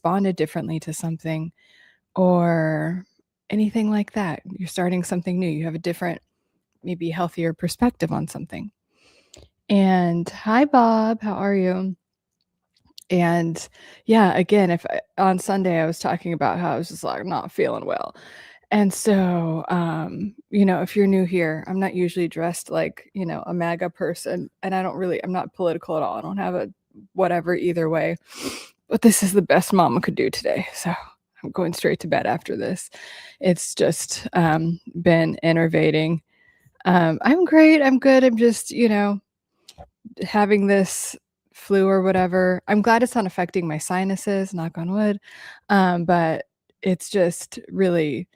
responded differently to something or anything like that. You're starting something new. You have a different, maybe healthier perspective on something. And hi, Bob, how are you? And yeah, again, on Sunday I was talking about how I was just like not feeling well. And so, if you're new here, I'm not usually dressed like, a MAGA person, and I'm not political at all. I don't have a whatever either way, but this is the best mama could do today. So I'm going straight to bed after this. It's just been enervating. I'm great. I'm good. I'm just, having this flu or whatever. I'm glad it's not affecting my sinuses, knock on wood. But it's just really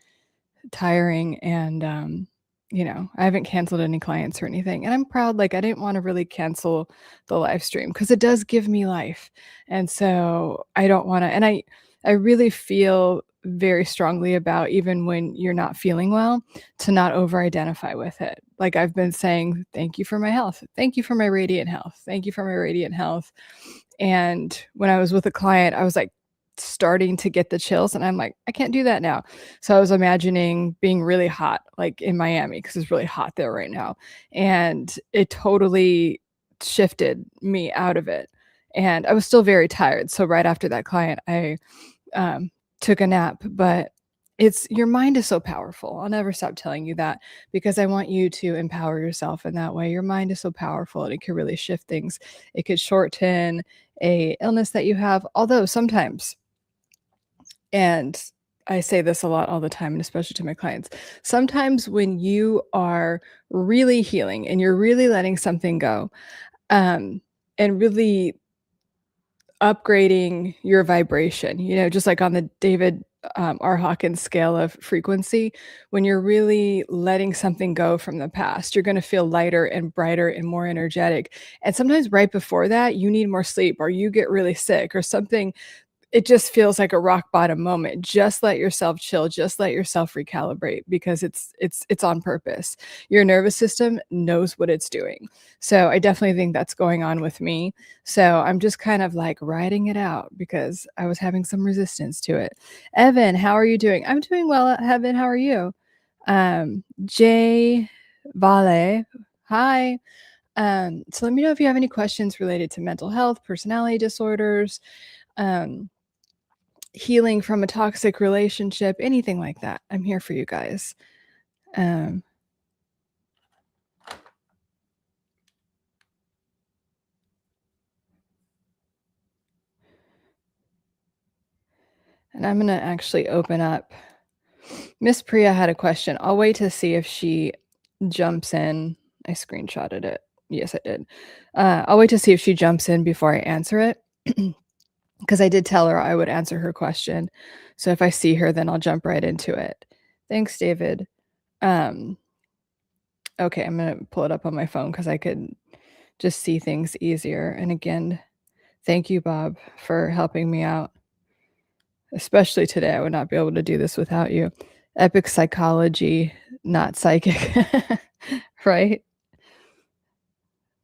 tiring. And, I haven't canceled any clients or anything. And I'm proud, I didn't want to really cancel the live stream because it does give me life. And so I don't want to, and I really feel very strongly about, even when you're not feeling well, to not over-identify with it. Like I've been saying, thank you for my health. Thank you for my radiant health. Thank you for my radiant health. And when I was with a client, I was like starting to get the chills, and I'm like, I can't do that now. So I was imagining being really hot, like in Miami, because it's really hot there right now. And it totally shifted me out of it. And I was still very tired. So right after that client, I took a nap. But your mind is so powerful. I'll never stop telling you that, because I want you to empower yourself in that way. Your mind is so powerful, and it can really shift things. It could shorten a illness that you have, although sometimes, and I say this a lot all the time, and especially to my clients, sometimes when you are really healing and you're really letting something go, and really upgrading your vibration, just like on the David R. Hawkins scale of frequency, when you're really letting something go from the past, you're going to feel lighter and brighter and more energetic. And sometimes right before that, you need more sleep, or you get really sick or something. It just feels like a rock bottom moment. Just let yourself chill. Just let yourself recalibrate, because it's on purpose. Your nervous system knows what it's doing. So I definitely think that's going on with me. So I'm just kind of like riding it out, because I was having some resistance to it. Evan, how are you doing? I'm doing well, Evan. How are you? Jay Vale, hi. So let me know if you have any questions related to mental health, personality disorders, healing from a toxic relationship, anything like that. I'm here for you guys. And I'm going to actually open up. Miss Priya had a question. I'll wait to see if she jumps in. I screenshotted it. Yes, I did. I'll wait to see if she jumps in before I answer it, because I did tell her I would answer her question. So if I see her, then I'll jump right into it. Thanks, David. Okay, I'm going to pull it up on my phone because I could just see things easier. And again, thank you, Bob, for helping me out. Especially today, I would not be able to do this without you. Epic psychology, not psychic. Right?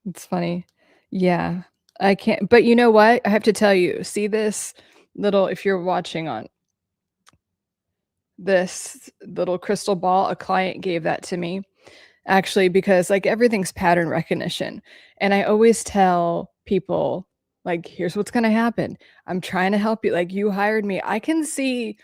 It's funny. Yeah, I can't. But you know what? I have to tell you, see this little, if you're watching on this little crystal ball, a client gave that to me, actually, because everything's pattern recognition. And I always tell people, here's what's going to happen. I'm trying to help you. You hired me. I can see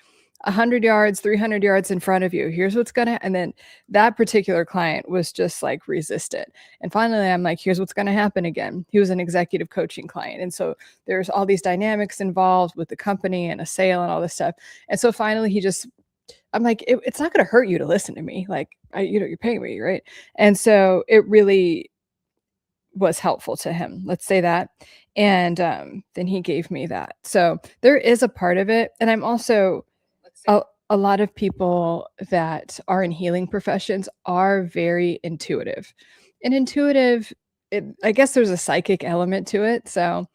100 yards, 300 yards in front of you. Here's what's going to, and then that particular client was just resistant. And finally, I'm like, here's what's going to happen again. He was an executive coaching client. And so there's all these dynamics involved with the company and a sale and all this stuff. And so finally I'm like, it's not going to hurt you to listen to me. You're paying me, right? And so it really was helpful to him. Let's say that. And then he gave me that. So there is a part of it. And I'm also, a lot of people that are in healing professions are very intuitive. And intuitive, I guess there's a psychic element to it. So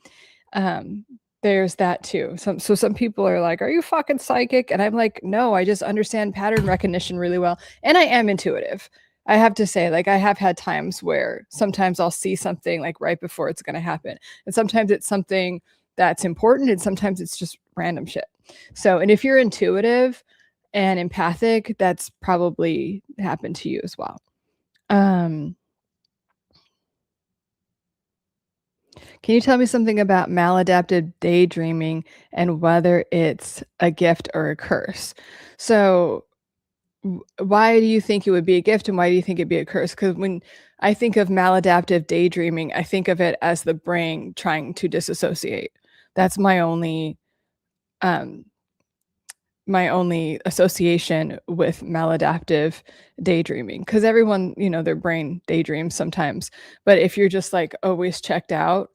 there's that too. So some people are like, are you fucking psychic? And I'm like, no, I just understand pattern recognition really well. And I am intuitive. I have to say, I have had times where sometimes I'll see something right before it's going to happen. And sometimes it's something that's important, and sometimes it's just random shit. So, and if you're intuitive and empathic, that's probably happened to you as well. Can you tell me something about maladaptive daydreaming and whether it's a gift or a curse? So, why do you think it would be a gift and why do you think it'd be a curse? Because when I think of maladaptive daydreaming, I think of it as the brain trying to disassociate. That's um, my only association with maladaptive daydreaming, because everyone, their brain daydreams sometimes. But if you're just like always checked out,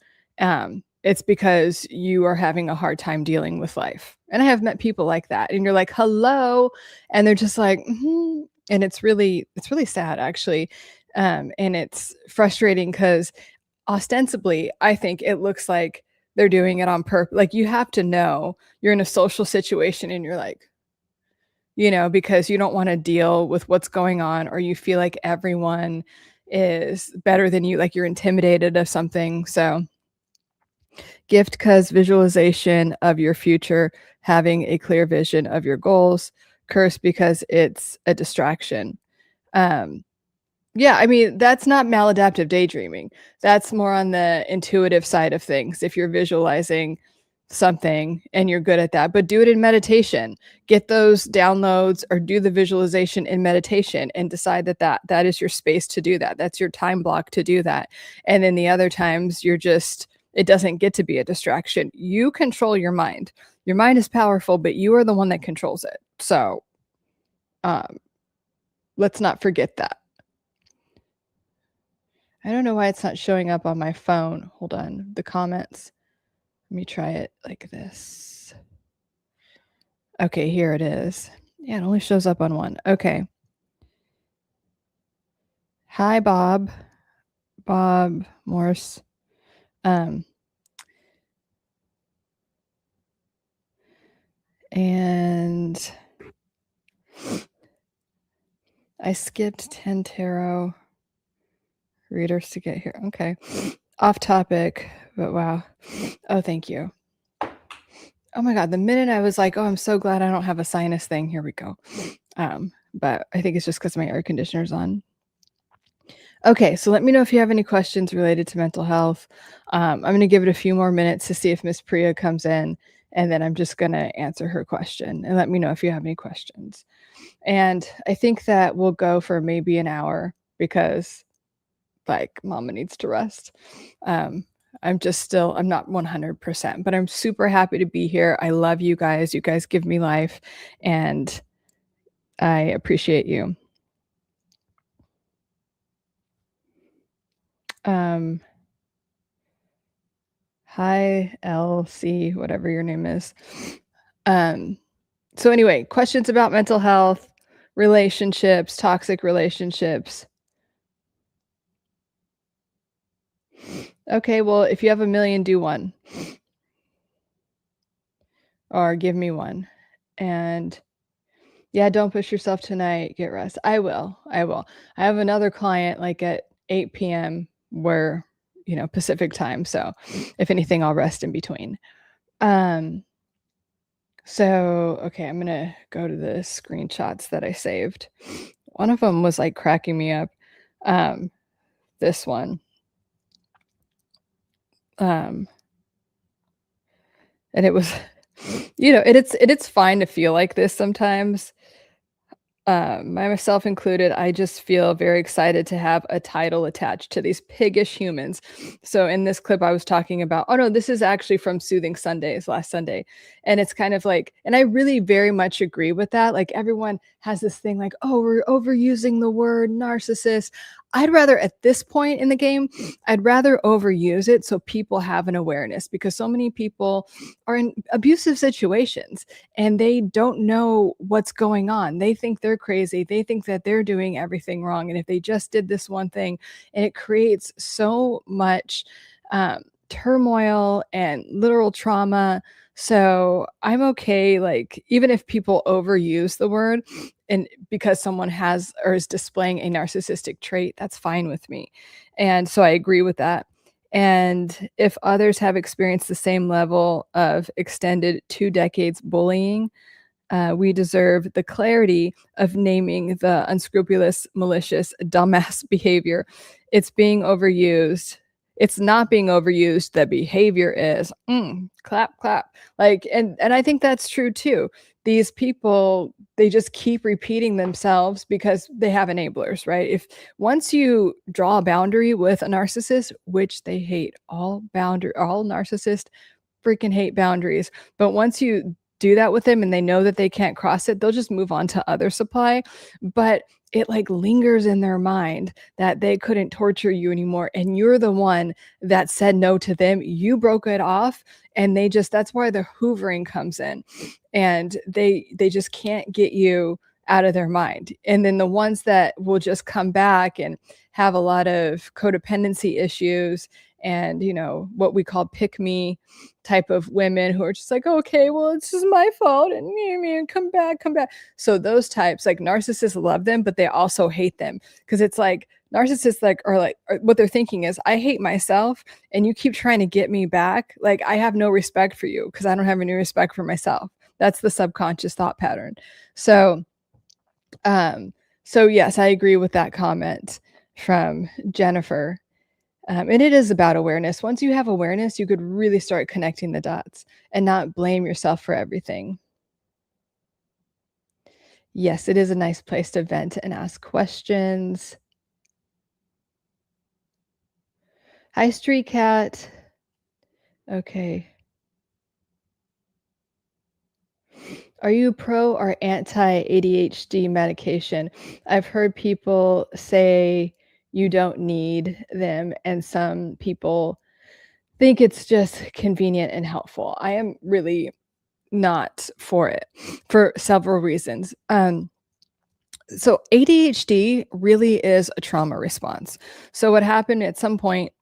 it's because you are having a hard time dealing with life. And I have met people like that, and you're like, hello, and they're just like, and it's really sad actually. And it's frustrating because ostensibly, I think it looks like they're doing it on purpose. Like, you have to know you're in a social situation and you're like, because you don't want to deal with what's going on, or you feel like everyone is better than you, like you're intimidated of something. So, gift because visualization of your future, having a clear vision of your goals. Curse because it's a distraction. Yeah, I mean, that's not maladaptive daydreaming. That's more on the intuitive side of things. If you're visualizing something and you're good at that, but do it in meditation. Get those downloads or do the visualization in meditation and decide that is your space to do that. That's your time block to do that. And then the other times it doesn't get to be a distraction. You control your mind. Your mind is powerful, but you are the one that controls it. So, let's not forget that. I don't know why it's not showing up on my phone. Hold on. The comments. Let me try it like this. Okay, here it is. Yeah, it only shows up on one. Okay. Hi, Bob. Bob Morse. And I skipped 10 tarot readers to get here. Okay. Off topic, but wow. Oh, thank you. Oh my God. The minute I was like, oh, I'm so glad I don't have a sinus thing. Here we go. But I think it's just because my air conditioner's on. Okay, so let me know if you have any questions related to mental health. I'm going to give it a few more minutes to see if Miss Priya comes in, and then I'm just going to answer her question. And let me know if you have any questions. And I think that we'll go for maybe an hour because, like, Mama needs to rest. I'm not 100%, but I'm super happy to be here. I love you guys. You guys give me life, and I appreciate you. Hi, LC, whatever your name is. So anyway, questions about mental health, relationships, toxic relationships. Okay, well, if you have a million, do one. Or give me one. And yeah, don't push yourself tonight. Get rest. I will. I have another client like at 8 p.m. where, Pacific time. So if anything, I'll rest in between. So, okay, I'm going to go to the screenshots that I saved. One of them was like cracking me up. This one. And it was, it's fine to feel like this sometimes. Myself included, I just feel very excited to have a title attached to these piggish humans. So in this clip, I was talking about, oh no, this is actually from Soothing Sundays last Sunday. And it's kind of like, and I really very much agree with that. Like, everyone has this thing like, oh, we're overusing the word narcissist. I'd rather, at this point in the game, I'd rather overuse it so people have an awareness, because so many people are in abusive situations and they don't know what's going on. They think they're crazy. They think that they're doing everything wrong. And if they just did this one thing, and it creates so much turmoil and literal trauma. So I'm okay, like, even if people overuse the word, and because someone has or is displaying a narcissistic trait, that's fine with me. And so I agree with that. And if others have experienced the same level of extended 2 decades bullying, we deserve the clarity of naming the unscrupulous, malicious, dumbass behavior. It's being overused. It's not being overused. The behavior is clap, clap. Like, and I think that's true too. These people, they just keep repeating themselves because they have enablers, right? If once you draw a boundary with a narcissist, which they hate, all narcissists freaking hate boundaries. But once you do that with them and they know that they can't cross it, they'll just move on to other supply. But it like lingers in their mind that they couldn't torture you anymore. And you're the one that said no to them. You broke it off. And that's why the hoovering comes in. And they just can't get you out of their mind. And then the ones that will just come back and have a lot of codependency issues and, what we call pick me type of women who are just like, okay, well, it's just my fault. And come back. So those types, like narcissists love them, but they also hate them because it's like narcissists are what they're thinking is, I hate myself and you keep trying to get me back. Like I have no respect for you because I don't have any respect for myself. That's the subconscious thought pattern. So yes, I agree with that comment from Jennifer. And it is about awareness. Once you have awareness, you could really start connecting the dots and not blame yourself for everything. Yes, it is a nice place to vent and ask questions. Hi, Street Cat. Okay. Are you pro or anti ADHD medication? I've heard people say you don't need them, and some people think it's just convenient and helpful. I am really not for it for several reasons. So ADHD really is a trauma response. So what happened at some point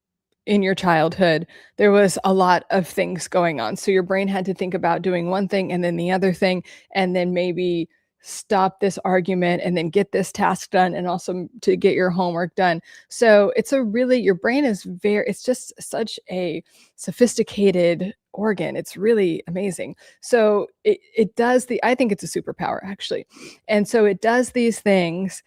in your childhood, there was a lot of things going on. So your brain had to think about doing one thing and then the other thing, and then maybe stop this argument and then get this task done and also to get your homework done. So your brain is it's just such a sophisticated organ. It's really amazing. So it does I think it's a superpower actually. And so it does these things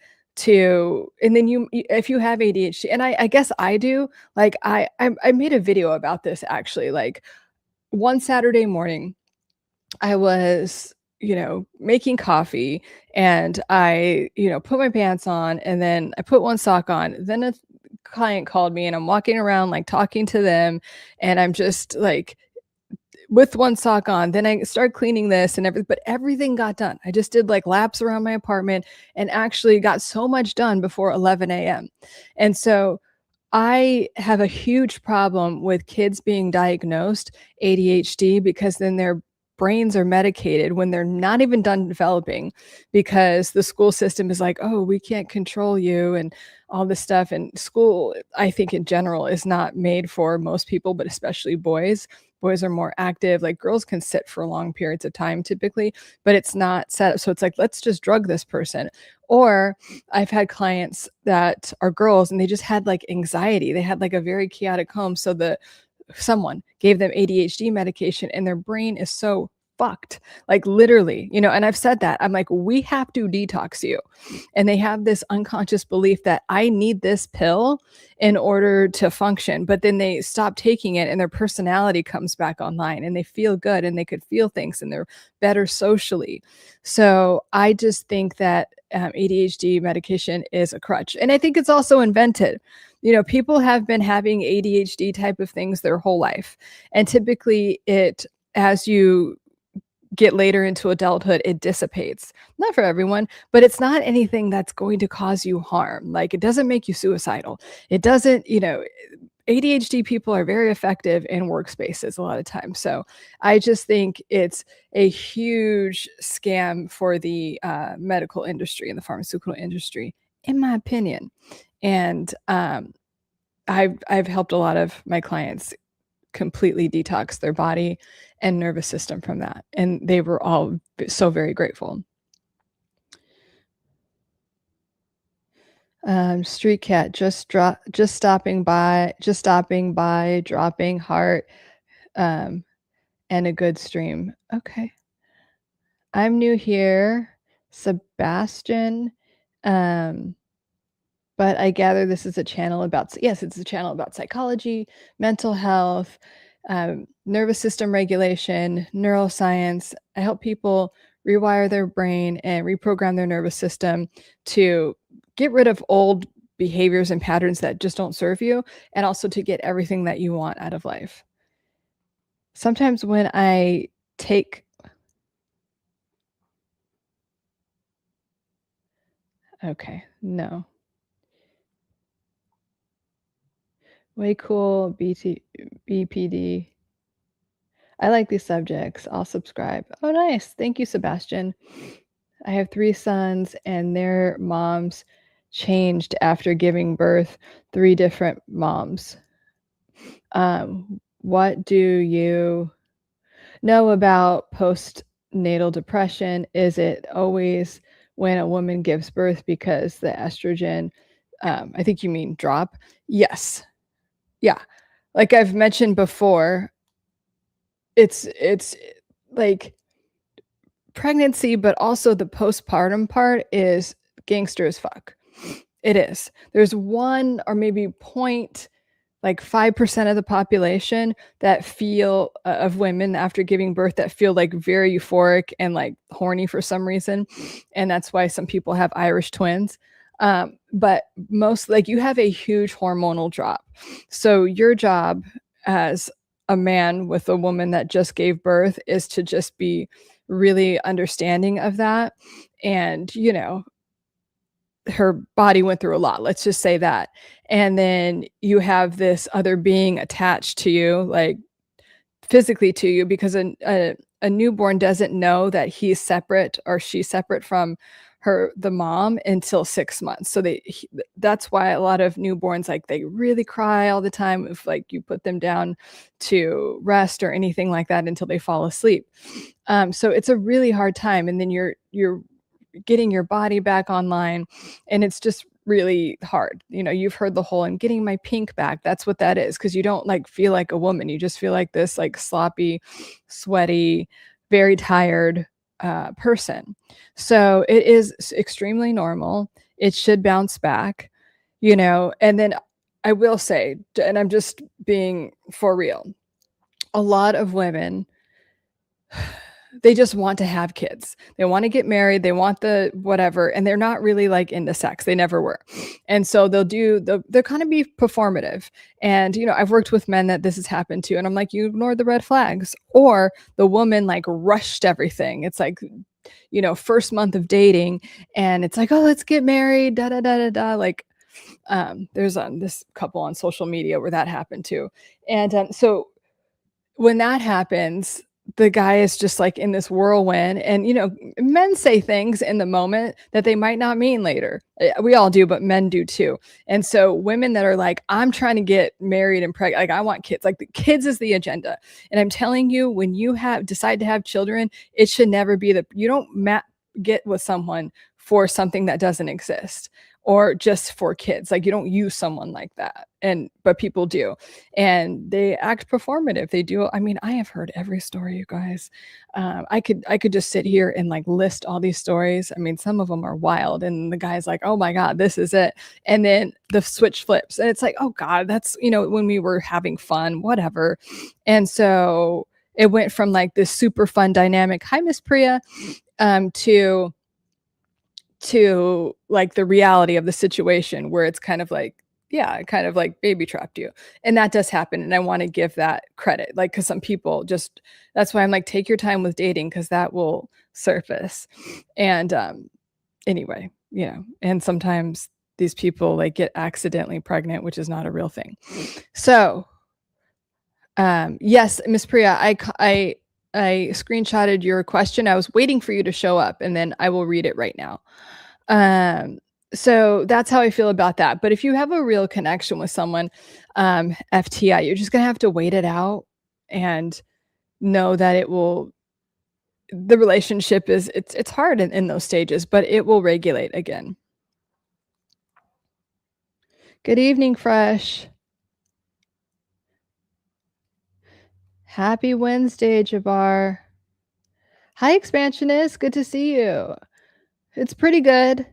and then if you have ADHD, and I guess I do, like I made a video about this actually. Like one Saturday morning, I was, making coffee and I, put my pants on and then I put one sock on. Then a client called me and I'm walking around like talking to them and I'm just like with one sock on. Then I started cleaning this and everything, but everything got done. I just did like laps around my apartment and actually got so much done before 11 a.m. And so I have a huge problem with kids being diagnosed ADHD because then their brains are medicated when they're not even done developing because the school system is like, oh, we can't control you and all this stuff. And school, I think in general, is not made for most people, but especially boys. Boys are more active. Like girls can sit for long periods of time typically, but it's not set up. So it's like, let's just drug this person. Or I've had clients that are girls and they just had like anxiety. They had like a very chaotic home. So someone gave them ADHD medication and their brain is so fucked, like literally, and I've said that. I'm like, we have to detox you. And they have this unconscious belief that I need this pill in order to function. But then they stop taking it and their personality comes back online and they feel good and they could feel things and they're better socially. So I just think that ADHD medication is a crutch. And I think it's also invented. People have been having ADHD type of things their whole life. And typically as you get later into adulthood, it dissipates. Not for everyone, but it's not anything that's going to cause you harm. Like it doesn't make you suicidal. It doesn't, ADHD people are very effective in workspaces a lot of times. So I just think it's a huge scam for the medical industry and the pharmaceutical industry, in my opinion. And I've helped a lot of my clients completely detox their body and nervous system from that. And they were all so very grateful. Street cat just stopping by, dropping heart, um, and a good stream. Okay. I'm new here, Sebastian. Um, but I gather this is a channel about yes, it's a channel about psychology, mental health, nervous system regulation, neuroscience. I help people rewire their brain and reprogram their nervous system to get rid of old behaviors and patterns that just don't serve you, and also to get everything that you want out of life. Sometimes when I take okay, no. Way cool, BPD. I like these subjects. I'll subscribe. Oh, nice. Thank you, Sebastian. I have 3 sons, and their moms changed after giving birth, 3 different moms. What do you know about postnatal depression? Is it always when a woman gives birth because the estrogen, I think you mean drop? Yes. Yeah. Like I've mentioned before, it's like pregnancy, but also the postpartum part is gangster as fuck. It is. There's 1 or maybe point like 5% of the population that feel of women after giving birth that feel like very euphoric and like horny for some reason. And that's why some people have Irish twins. But most like you have a huge hormonal drop. So your job as a man with a woman that just gave birth is to just be really understanding of that. And, you know, her body went through a lot, let's just say that. And then you have this other being attached to you, like physically to you, because a newborn doesn't know that he's separate or she's separate from the mom until 6 months. So that's why a lot of newborns, like they really cry all the time if like you put them down to rest or anything like that until they fall asleep. So it's a really hard time. And then you're getting your body back online, and it's just really hard. You know, you've heard the whole "I'm getting my pink back." That's what that is, because you don't like feel like a woman. You just feel like this like sloppy, sweaty, very tired person. So it is extremely normal. It should bounce back, you know. And then I will say, and I'm just being for real, a lot of women, they just want to have kids. They want to get married. They want the whatever. And they're not really like into sex. They never were. And so they'll kind of be performative. And, you know, I've worked with men that this has happened to. And I'm like, you ignored the red flags. Or the woman like rushed everything. It's like, you know, first month of dating. And it's like, oh, let's get married. Da da da da da. Like, there's this couple on social media where that happened too. And so when that happens, the guy is just like in this whirlwind. And, you know, men say things in the moment that they might not mean later. We all do, but men do too. And so women that are like, I'm trying to get married and pregnant, like I want kids, like the kids is the agenda. And I'm telling you, when you decide to have children, it should never be you don't get with someone for something that doesn't exist, or just for kids. Like you don't use someone like that. But people do. And they act performative. They do. I mean, I have heard every story, you guys. I could just sit here and like list all these stories. I mean, some of them are wild. And the guy's like, oh my God, this is it. And then the switch flips. And it's like, oh God, that's, you know, when we were having fun, whatever. And so it went from like this super fun dynamic, hi, Miss Priya, to like the reality of the situation where it's kind of like, yeah, kind of like baby trapped you. And that does happen. And I want to give that credit, like, because some people just, that's why I'm like, take your time with dating, because that will surface. And anyway, you know, and sometimes these people like get accidentally pregnant, which is not a real thing. So yes, Miss Priya, I screenshotted your question. I was waiting for you to show up, and then I will read it right now. So that's how I feel about that. But if you have a real connection with someone, FTI, you're just gonna have to wait it out and know that the relationship is, it's hard in those stages, but it will regulate again. Good evening, Fresh. Happy Wednesday, Jabbar. Hi, Expansionist. Good to see you. It's pretty good.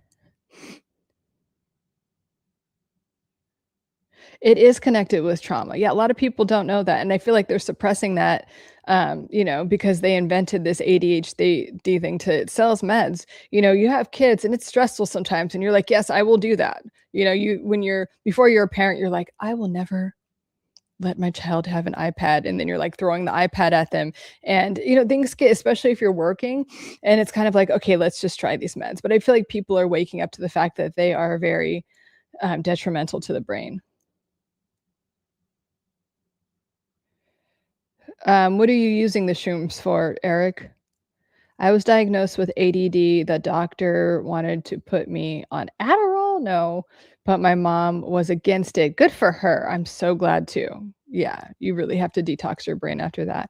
It is connected with trauma. Yeah, a lot of people don't know that, and I feel like they're suppressing that, because they invented this ADHD thing to sell us meds. You have kids, and it's stressful sometimes, and you're like, "Yes, I will do that." Before you're a parent, you're like, "I will never let my child have an iPad," and then you're like throwing the iPad at them, and things get, especially if you're working, and it's kind of like, okay, let's just try these meds. But I feel like people are waking up to the fact that they are very detrimental to the brain. What are you using the shrooms for, Eric? I was diagnosed with ADD. The doctor wanted to put me on Adderall. No, but my mom was against it. Good for her. I'm so glad too. Yeah, you really have to detox your brain after that,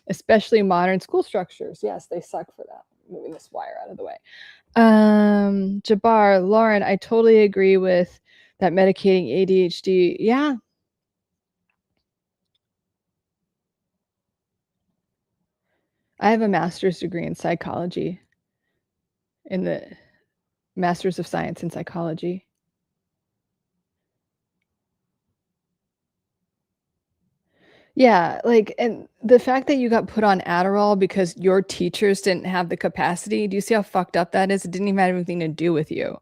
especially modern school structures. Yes, they suck for that. Moving this wire out of the way. Jabbar, Lauren, I totally agree with that medicating ADHD. Yeah. I have a master's degree in psychology, in the Master's of Science in Psychology. Yeah, and the fact that you got put on Adderall because your teachers didn't have the capacity, do you see how fucked up that is? It didn't even have anything to do with you.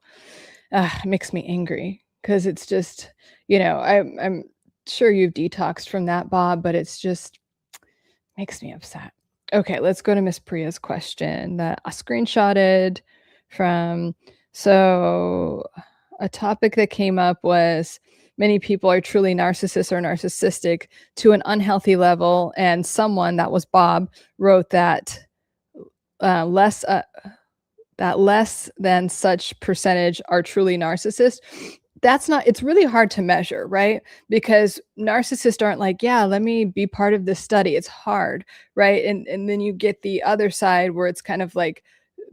It makes me angry because it's just, I'm sure you've detoxed from that, Bob, but it's just makes me upset. Okay, let's go to Miss Priya's question that I screenshotted from. So, a topic that came up was many people are truly narcissists or narcissistic to an unhealthy level, and someone, that was Bob, wrote that uh, less uh, less than such percentage are truly narcissists. That's not, it's really hard to measure, right? Because narcissists aren't like, yeah, let me be part of this study. It's hard, right? And then you get the other side where it's kind of like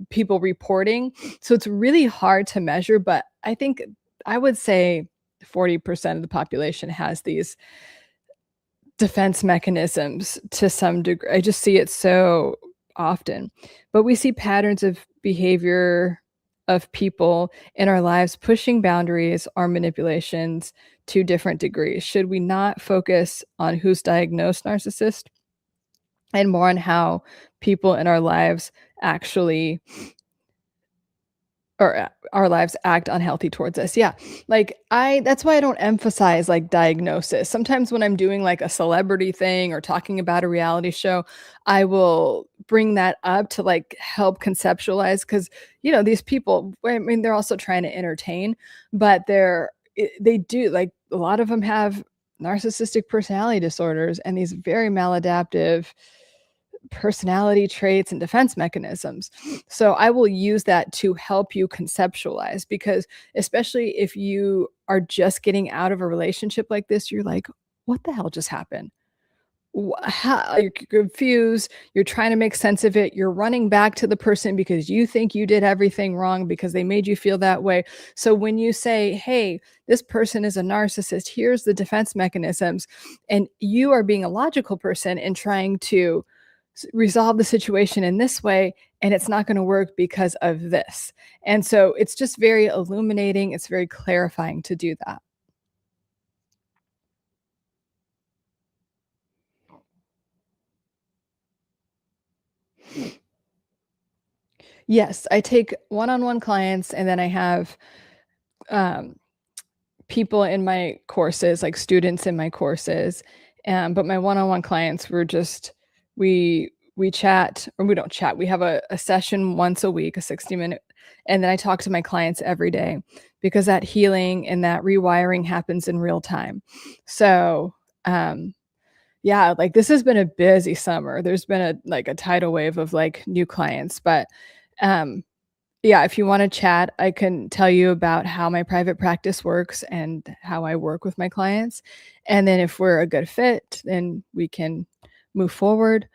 people reporting. So it's really hard to measure, but I think I would say 40% of the population has these defense mechanisms to some degree. I just see it so often. But we see patterns of behavior of people in our lives pushing boundaries or manipulations to different degrees. Should we not focus on who's diagnosed narcissist and more on how people in our lives actually, or our lives act unhealthy towards us? Yeah. That's why I don't emphasize like diagnosis. Sometimes when I'm doing like a celebrity thing or talking about a reality show, I will bring that up to like help conceptualize, because these people, I mean, they're also trying to entertain, but they do, like, a lot of them have narcissistic personality disorders and these very maladaptive personality traits and defense mechanisms. So I will use that to help you conceptualize, because especially if you are just getting out of a relationship like this, you're like, what the hell just happened? How, you're confused, you're trying to make sense of it, you're running back to the person because you think you did everything wrong because they made you feel that way. So when you say, hey, this person is a narcissist, here's the defense mechanisms, and you are being a logical person and trying to resolve the situation in this way, and it's not going to work because of this. And so it's just very illuminating, it's very clarifying to do that. Yes, I take one-on-one clients, and then I have um, people in my courses, like students in my courses. But my one-on-one clients, we chat, or we don't chat. We have a session once a week, a 60-minute, and then I talk to my clients every day, because that healing and that rewiring happens in real time. So, yeah, like, this has been a busy summer. There's been a tidal wave of like new clients, but um yeah, if you want to chat, I can tell you about how my private practice works and how I work with my clients. And then if we're a good fit, then we can move forward.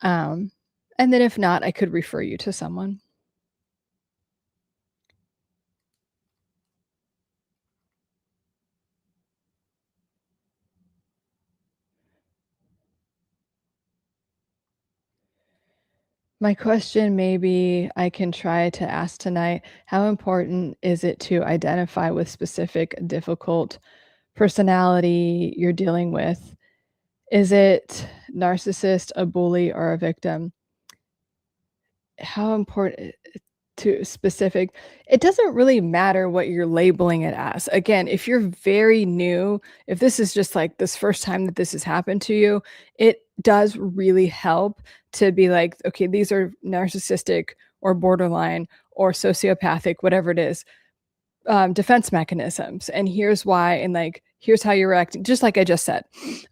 Um, and then if not, I could refer you to someone. My question maybe I can try to ask tonight, how important is it to identify with specific difficult personality you're dealing with? Is it narcissist, a bully, or a victim? How important to specific it doesn't really matter what you're labeling it as. Again, if you're very new, if this is just like this first time that this has happened to you, it does really help to be like, okay, these are narcissistic or borderline or sociopathic, whatever it is, defense mechanisms. And here's why, and like, here's how you're reacting, just like I just said.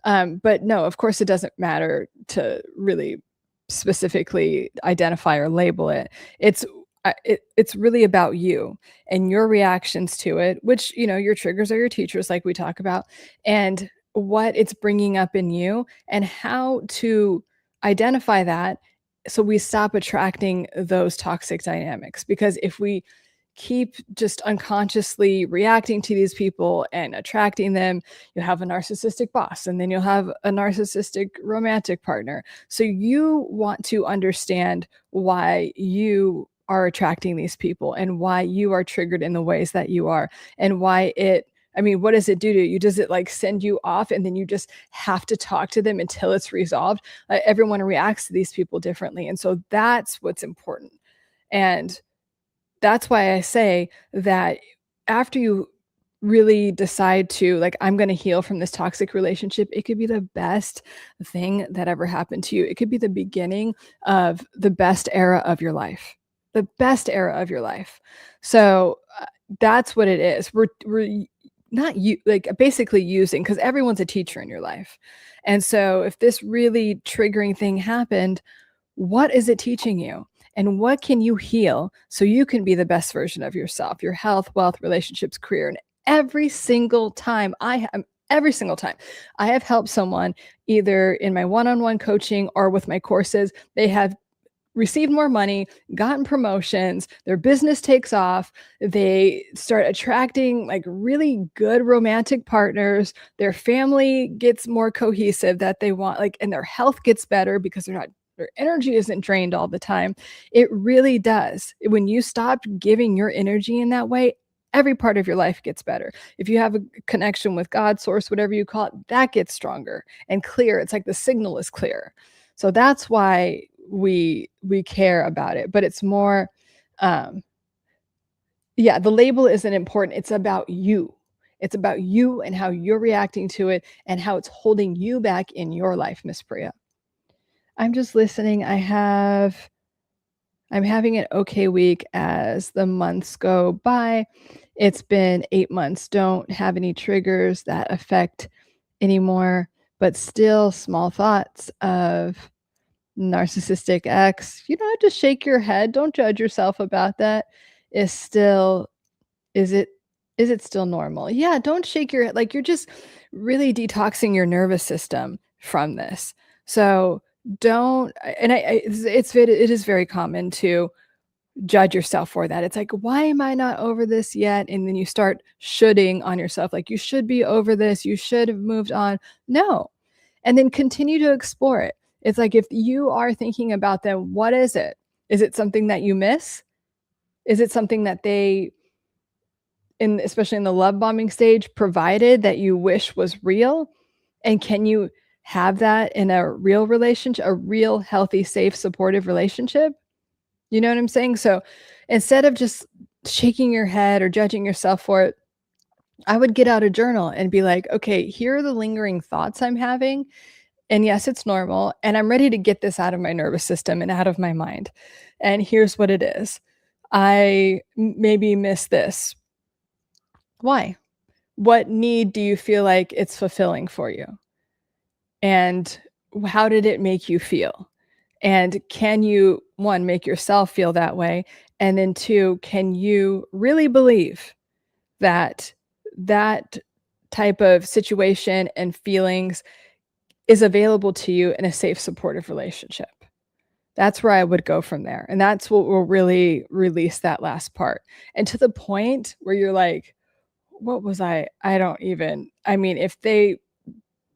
But no, of course, it doesn't matter to really specifically identify or label it. It's really about you and your reactions to it, which, your triggers are your teachers, like we talk about, and what it's bringing up in you and how to identify that so we stop attracting those toxic dynamics. Because if we keep just unconsciously reacting to these people and attracting them, you'll have a narcissistic boss, and then you'll have a narcissistic romantic partner. So you want to understand why you are attracting these people and why you are triggered in the ways that you are, and why what does it do to you? Does it like send you off and then you just have to talk to them until it's resolved? Everyone reacts to these people differently. And so that's what's important. And that's why I say that after you really decide to, like, I'm going to heal from this toxic relationship, it could be the best thing that ever happened to you. It could be the beginning of the best era of your life, the best era of your life. So that's what it is. We're not you like basically using, because everyone's a teacher in your life. And so if this really triggering thing happened, what is it teaching you? And what can you heal so you can be the best version of yourself, your health, wealth, relationships, career? And every single time I have helped someone, either in my one-on-one coaching or with my courses, they have received more money, gotten promotions, their business takes off, they start attracting like really good romantic partners, their family gets more cohesive that they want, like, and their health gets better because their energy isn't drained all the time. It really does. When you stop giving your energy in that way, every part of your life gets better. If you have a connection with God, source, whatever you call it, that gets stronger and clear. It's like the signal is clear. So that's why we care about it. But it's more, the label isn't important. It's about you. It's about you and how you're reacting to it and how it's holding you back in your life, Miss Priya. I'm just listening. I'm having an okay week as the months go by. It's been 8 months. Don't have any triggers that affect anymore, but still small thoughts of narcissistic ex. You don't have to shake your head. Don't judge yourself about that. Is still, is it is it still normal? Yeah, don't shake your head. Like, you're just really detoxing your nervous system from this. So don't, and it is very common to judge yourself for that. It's like, why am I not over this yet? And then you start shoulding on yourself, like, you should be over this, you should have moved on. No. And then continue to explore it. It's like, if you are thinking about them, what is it? Is it something that you miss? Is it something that they, especially in the love bombing stage, provided that you wish was real? And can you have that in a real relationship, a real healthy, safe, supportive relationship? You know what I'm saying? So instead of just shaking your head or judging yourself for it, I would get out a journal and be like, okay, here are the lingering thoughts I'm having. And yes, it's normal. And I'm ready to get this out of my nervous system and out of my mind. And here's what it is. I maybe miss this. Why? What need do you feel like it's fulfilling for you? And how did it make you feel? And can you, one, make yourself feel that way? And then two, can you really believe that that type of situation and feelings is available to you in a safe, supportive relationship? That's where I would go from there. And that's what will really release that last part. And to the point where you're like, what was I don't even, if they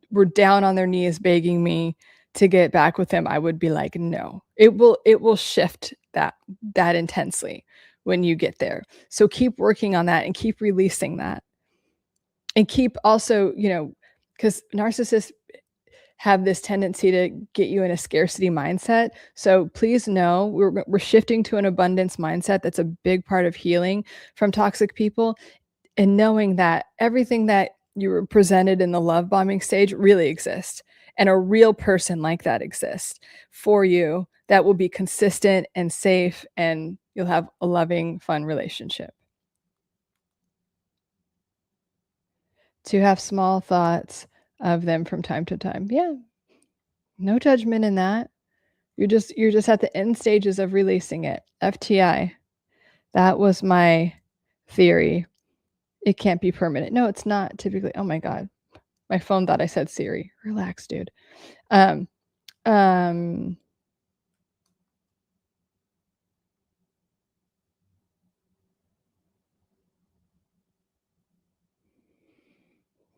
were down on their knees begging me to get back with him, I would be like, no. It will shift that intensely when you get there. So keep working on that and keep releasing that. And keep also, because narcissists have this tendency to get you in a scarcity mindset. So please know we're shifting to an abundance mindset. That's a big part of healing from toxic people. And knowing that everything that you were presented in the love bombing stage really exists. And a real person like that exists for you that will be consistent and safe, and you'll have a loving, fun relationship. To have small thoughts of them from time to time. Yeah. No judgment in that. You're just at the end stages of releasing it. FTI. That was my theory. It can't be permanent. No, it's not typically. Oh my God. My phone thought I said Siri. Relax, dude.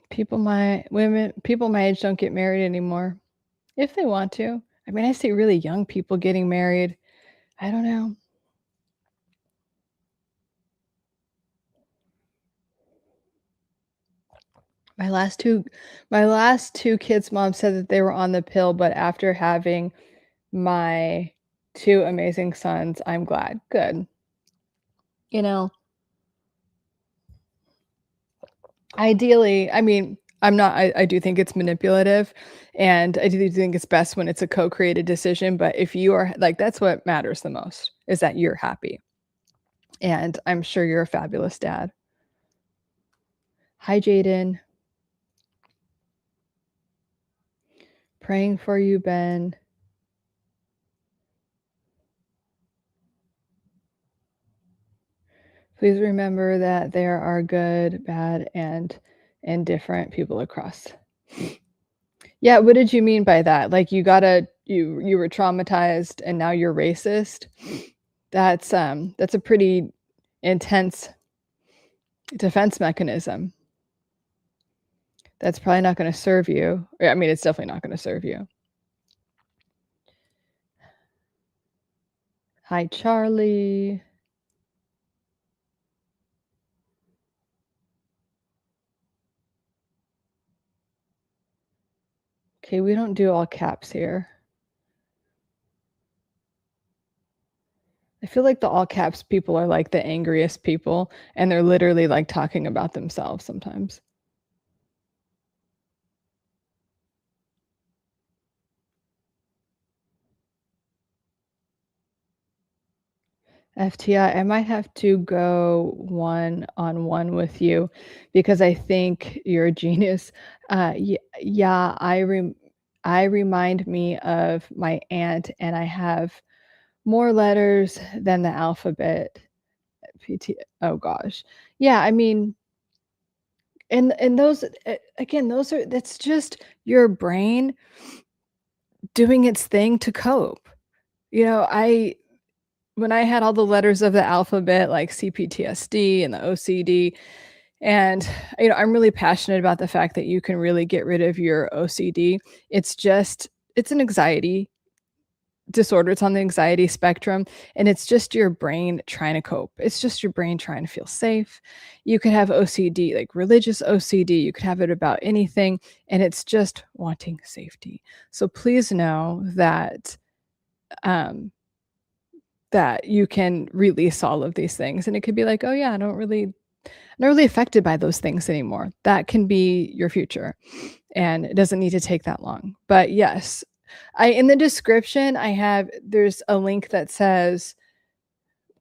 People my age don't get married anymore. If they want to. I mean, I see really young people getting married. I don't know. My last two kids' moms said that they were on the pill, but after having my two amazing sons, I'm glad. Good. Ideally, I mean, I do think it's manipulative, and I do think it's best when it's a co-created decision, but if you are like, that's what matters the most, is that you're happy. And I'm sure you're a fabulous dad. Hi, Jaden. Praying for you, Ben. Please remember that there are good, bad, and indifferent people across. Yeah, what did you mean by that? Like you were traumatized and now you're racist? That's a pretty intense defense mechanism. That's probably not gonna serve you. I mean, it's definitely not gonna serve you. Hi, Charlie. Okay, we don't do all caps here. I feel like the all caps people are like the angriest people, and they're literally like talking about themselves sometimes. FTI, I might have to go one-on-one with you because I think you're a genius. Yeah, I remind me of my aunt, and I have more letters than the alphabet. Oh gosh. Yeah, I mean, and those again, that's just your brain doing its thing to cope. When I had all the letters of the alphabet, like CPTSD and the OCD, and I'm really passionate about the fact that you can really get rid of your OCD. It's an anxiety disorder. It's on the anxiety spectrum, and it's just your brain trying to cope. It's just your brain trying to feel safe. You could have OCD, like religious OCD. You could have it about anything, and it's just wanting safety. So please know that that you can release all of these things, and it could be like, oh yeah, I'm not really affected by those things anymore. That can be your future, and it doesn't need to take that long. But yes, in the description, there's a link that says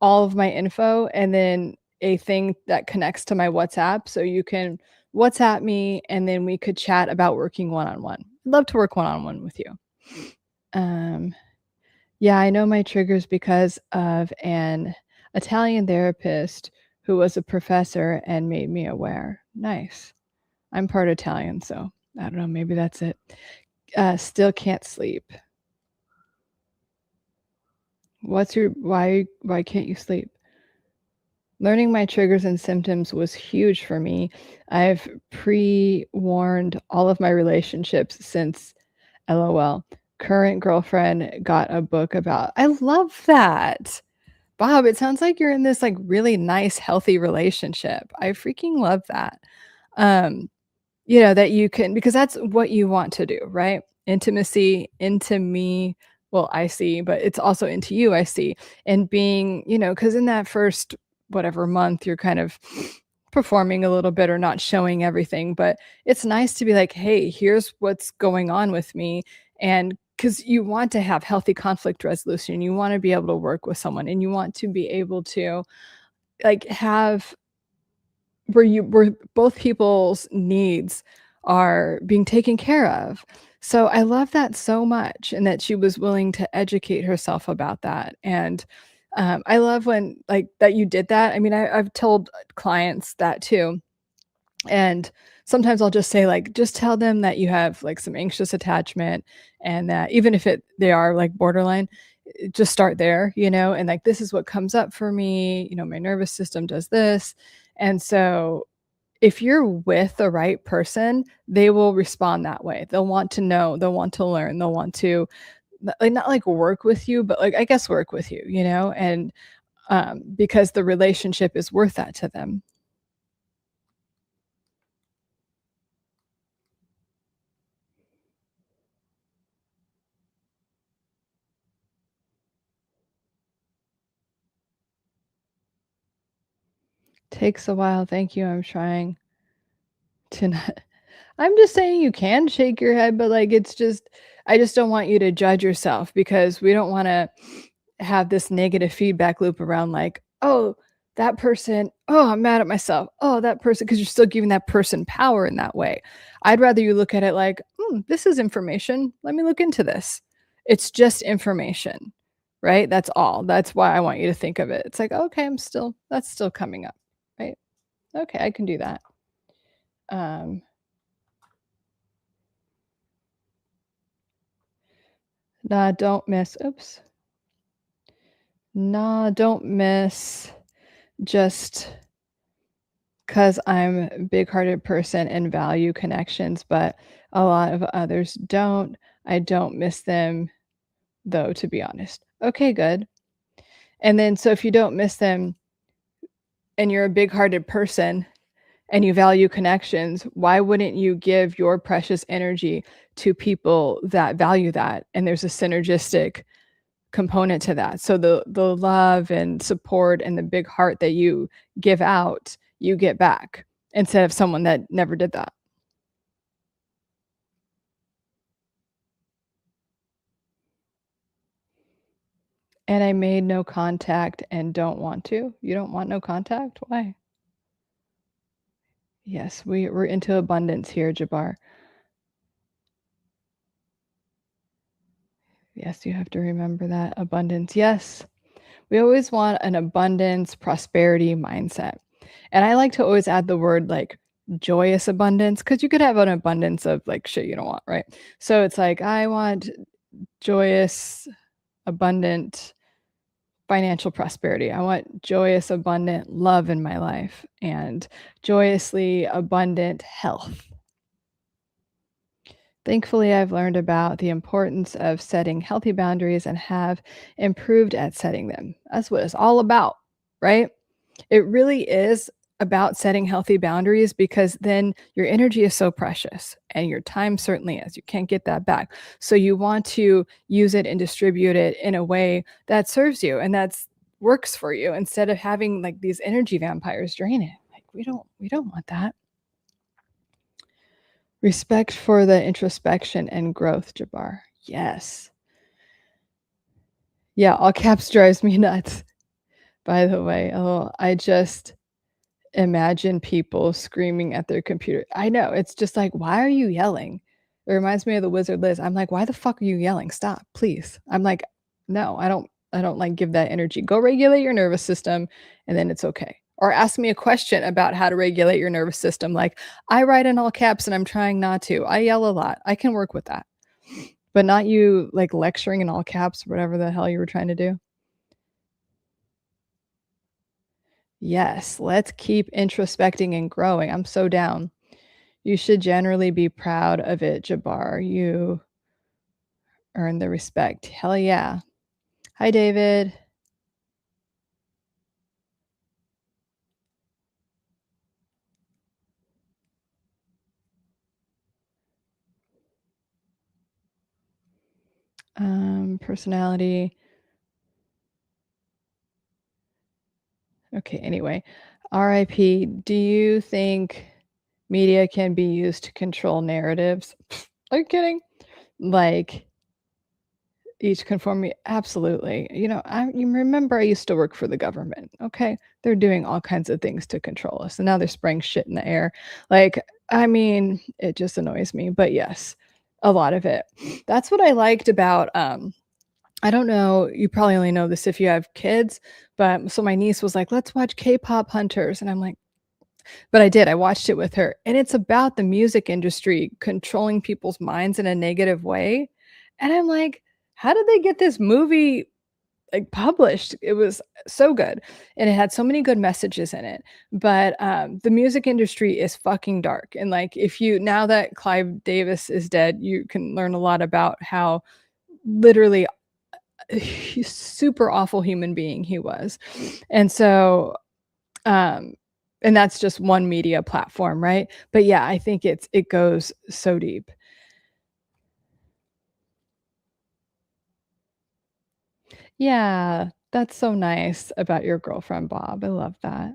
all of my info, and then a thing that connects to my WhatsApp. So you can WhatsApp me, and then we could chat about working one-on-one. I'd love to work one-on-one with you. Yeah, I know my triggers because of an Italian therapist who was a professor and made me aware. Nice. I'm part Italian, so I don't know, maybe that's it. Still can't sleep. Why can't you sleep? Learning my triggers and symptoms was huge for me. I've pre-warned all of my relationships since LOL. current girlfriend got a book about. I love that. Bob, it sounds like you're in this, like, really nice, healthy relationship. I freaking love that. Um, that you can because that's what you want to do, right? Intimacy into me, well, I see, but it's also into you, I see. And being, because in that first whatever month, you're kind of performing a little bit or not showing everything, but it's nice to be like, "Hey, here's what's going on with me." And because you want to have healthy conflict resolution, you want to be able to work with someone and you want to be able to like have where both people's needs are being taken care of. So I love that so much and that she was willing to educate herself about that. And I love when like that you did that. I mean, I've told clients that too. And sometimes I'll just say like, just tell them that you have like some anxious attachment and that even if they are like borderline, just start there, and like this is what comes up for me, my nervous system does this. And so if you're with the right person, they will respond that way. They'll want to know, they'll want to learn, they'll want to like not like work with you, but like I guess work with you, and because the relationship is worth that to them. Takes a while. Thank you. I'm trying to not I'm just saying you can shake your head, but like it's just I just don't want you to judge yourself because we don't want to have this negative feedback loop around like, oh, that person, oh, I'm mad at myself. Oh, that person, because you're still giving that person power in that way. I'd rather you look at it like, this is information. Let me look into this. It's just information, right? That's all. That's why I want you to think of it. It's like, okay, that's still coming up, right? Okay, I can do that. Um, nah, don't miss. Oops. Nah, don't miss just because I'm a big-hearted person and value connections, but a lot of others don't. I don't miss them though, to be honest. Okay, good. And then so if you don't miss them and you're a big-hearted person and you value connections, why wouldn't you give your precious energy to people that value that? And there's a synergistic component to that. So the love and support and the big heart that you give out, you get back instead of someone that never did that. And I made no contact and don't want to. You don't want no contact? Why? Yes, we're into abundance here, Jabbar. Yes, you have to remember that abundance. Yes, we always want an abundance, prosperity mindset. And I like to always add the word like joyous abundance because you could have an abundance of like shit you don't want, right? So it's like, I want joyous, abundant financial prosperity. I want joyous, abundant love in my life and joyously abundant health. Thankfully, I've learned about the importance of setting healthy boundaries and have improved at setting them. That's what it's all about, right? It really is about setting healthy boundaries because then your energy is so precious and your time certainly is. You can't get that back. So you want to use it and distribute it in a way that serves you and that's works for you instead of having like these energy vampires drain it. Like we don't want that. Respect for the introspection and growth, Jabbar. Yes. Yeah, all caps drives me nuts. By the way, oh, I just imagine people screaming at their computer. I know, it's just like, "Why are you yelling?" It reminds me of the Wizard Liz. I'm like, "Why the fuck are you yelling? Stop, please." I'm like, "No, I don't, like, give that energy. Go regulate your nervous system, and then it's okay." Or ask me a question about how to regulate your nervous system, like, I write in all caps and I'm trying not to. I yell a lot. I can work with that. But not you, like, lecturing in all caps, whatever the hell you were trying to do. Yes, let's keep introspecting and growing. I'm so down. You should generally be proud of it, Jabbar. You earn the respect. Hell yeah. Hi, David. Personality. Okay, anyway. RIP. Do you think media can be used to control narratives? Are you kidding? Like, each conformity? Absolutely. You remember I used to work for the government, okay? They're doing all kinds of things to control us, and now they're spraying shit in the air. Like, I mean, it just annoys me, but yes, a lot of it. That's what I liked about, I don't know, you probably only know this if you have kids, but so my niece was like, "Let's watch K-pop Hunters," and I'm like, but I did, I watched it with her, and it's about the music industry controlling people's minds in a negative way, and I'm like, "How did they get this movie, like, published?" It was so good, and it had so many good messages in it, but, the music industry is fucking dark, and, like, if you now that Clive Davis is dead, you can learn a lot about how literally super awful human being he was. And so, um, and that's just one media platform, right? But yeah, I think it goes so deep. Yeah, that's so nice about your girlfriend, Bob. I love that.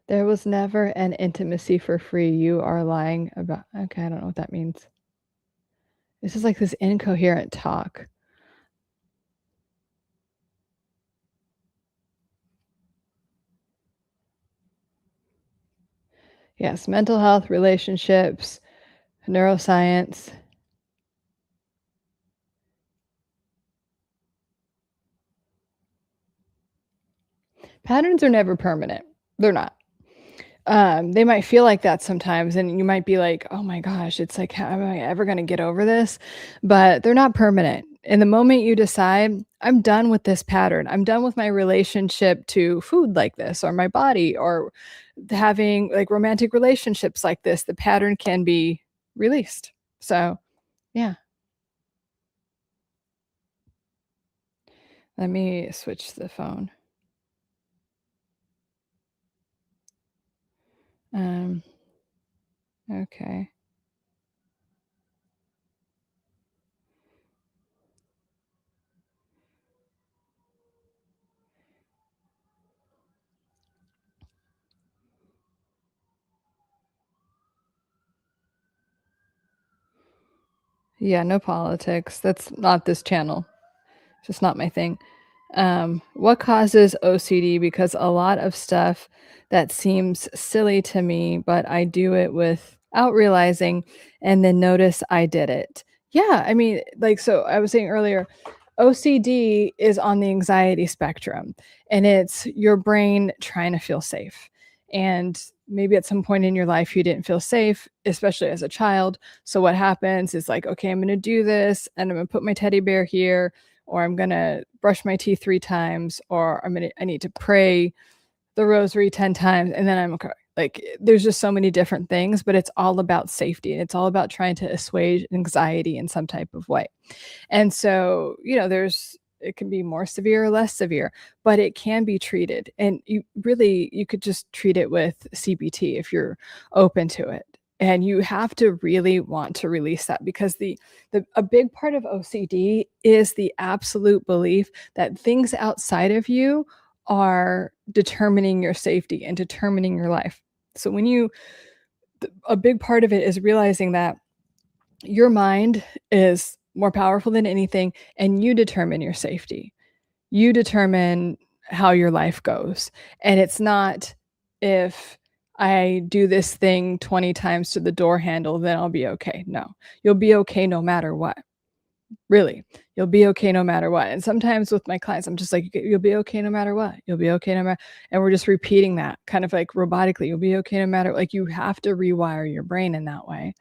There was never an intimacy for free. You are lying about. Okay, I don't know what that means. This is like this incoherent talk. Yes, mental health, relationships, neuroscience. Patterns are never permanent. They're not. They might feel like that sometimes, and you might be like, "Oh my gosh, it's like, how am I ever gonna get over this?" But they're not permanent. And the moment you decide, "I'm done with this pattern. I'm done with my relationship to food like this, or my body, or having, like, romantic relationships like this," the pattern can be released. So, yeah. Let me switch the phone. Um, okay. Yeah, no politics. That's not this channel. It's just not my thing. What causes OCD? Because a lot of stuff that seems silly to me, but I do it without realizing and then notice I did it. Yeah, I mean, like, so I was saying earlier, OCD is on the anxiety spectrum, and it's your brain trying to feel safe. And maybe at some point in your life, you didn't feel safe, especially as a child. So what happens is like, okay, I'm going to do this and I'm going to put my teddy bear here, or I'm gonna brush my teeth 3 times, or I need to pray the rosary 10 times, and then I'm okay. Like, there's just so many different things, but it's all about safety, and it's all about trying to assuage anxiety in some type of way. And so, it can be more severe or less severe, but it can be treated. And you could just treat it with CBT if you're open to it. And you have to really want to release that, because the a big part of OCD is the absolute belief that things outside of you are determining your safety and determining your life. So a big part of it is realizing that your mind is more powerful than anything, and you determine your safety. You determine how your life goes. And it's not, if I do this thing 20 times to the door handle, then I'll be okay. No, you'll be okay no matter what. Really, you'll be okay no matter what. And sometimes with my clients, I'm just like, You'll be okay no matter what. You'll be okay no matter." And we're just repeating that kind of like robotically. You'll be okay no matter, like, you have to rewire your brain in that way.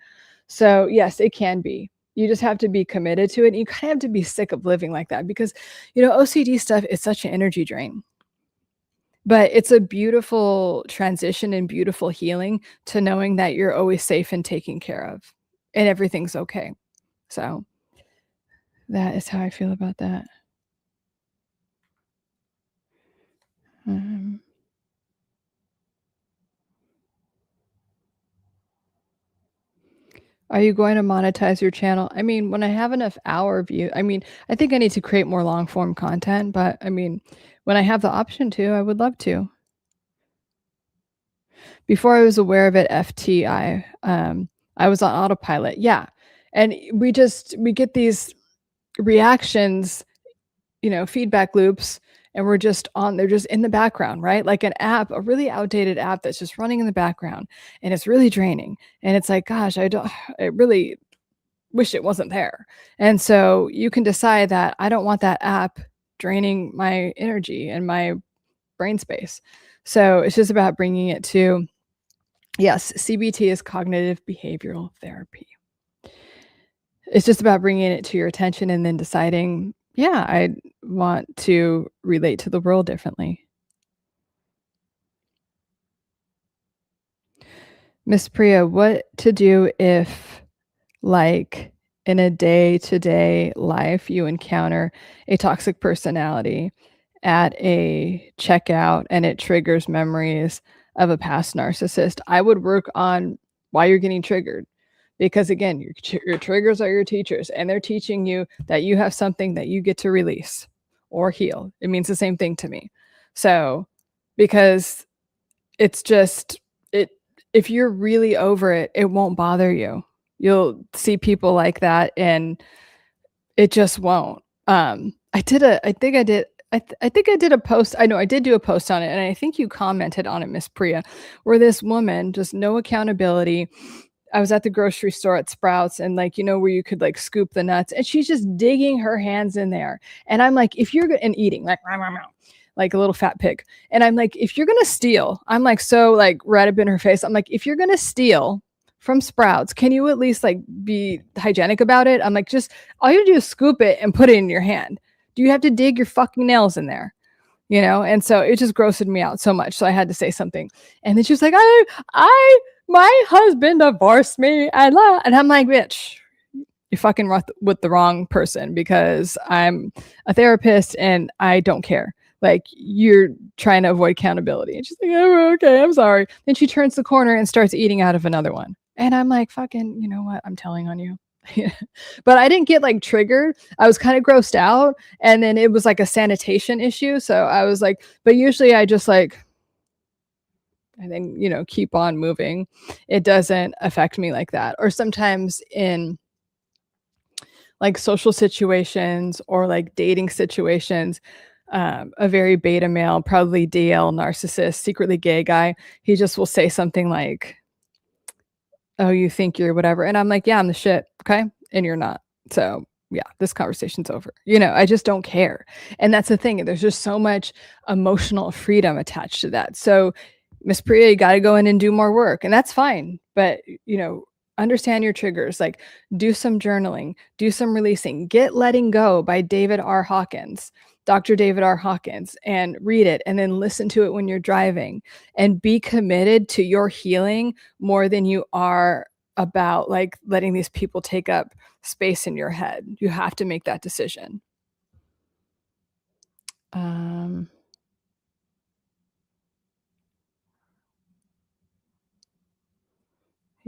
So, yes, it can be. You just have to be committed to it, and you kind of have to be sick of living like that, because, OCD stuff is such an energy drain. But it's a beautiful transition and beautiful healing to knowing that you're always safe and taken care of and everything's okay. So that is how I feel about that. Um, are you going to monetize your channel? I mean, when I have enough hour view, I mean, I think I need to create more long form content, but I mean, when I have the option to, I would love to. Before I was aware of it, I was on autopilot. Yeah. And we get these reactions, feedback loops, and they're just in the background, right? Like an app, a really outdated app that's just running in the background, and it's really draining. And it's like, gosh, I really wish it wasn't there. And so you can decide that I don't want that app draining my energy and my brain space. So it's just about bringing it to, yes, CBT is cognitive behavioral therapy. It's just about bringing it to your attention and then deciding, yeah, I want to relate to the world differently. Miss Priya, what to do if, like, in a day-to-day life, you encounter a toxic personality at a checkout and it triggers memories of a past narcissist? I would work on why you're getting triggered. Because again, your triggers are your teachers, and they're teaching you that you have something that you get to release or heal. It means the same thing to me. So, because it's just it if you're really over it, it won't bother you. You'll see people like that and it just won't. I think I did a post. I know I did do a post on it, and I think you commented on it, Miss Priya, where this woman, just no accountability. I was at the grocery store at Sprouts, and like, where you could like scoop the nuts, and she's just digging her hands in there. And I'm like, if you're and eating like a little fat pig. And I'm like, if you're going to steal, I'm like, so like red up in her face. I'm like, if you're going to steal from Sprouts, can you at least like be hygienic about it? I'm like, just all you do is scoop it and put it in your hand. Do you have to dig your fucking nails in there? And so it just grossed me out so much. So I had to say something. And then she was like, my husband divorced me. And I'm like, bitch, you're fucking with the wrong person, because I'm a therapist and I don't care. Like, you're trying to avoid accountability. And she's like, oh, okay, I'm sorry. Then she turns the corner and starts eating out of another one. And I'm like, fucking, you know what? I'm telling on you. But I didn't get like triggered. I was kind of grossed out. And then it was like a sanitation issue. So I was like, but usually I just like, I think, keep on moving. It doesn't affect me like that. Or sometimes in like social situations or like dating situations, a very beta male, probably DL narcissist, secretly gay guy, he just will say something like, oh, you think you're whatever. And I'm like, yeah, I'm the shit. Okay. And you're not. So yeah, this conversation's over. I just don't care. And that's the thing. There's just so much emotional freedom attached to that. So Miss Priya, you got to go in and do more work, and that's fine. But, understand your triggers, like do some journaling, do some releasing, get Letting Go by Dr. David R. Hawkins, and read it and then listen to it when you're driving, and be committed to your healing more than you are about like letting these people take up space in your head. You have to make that decision.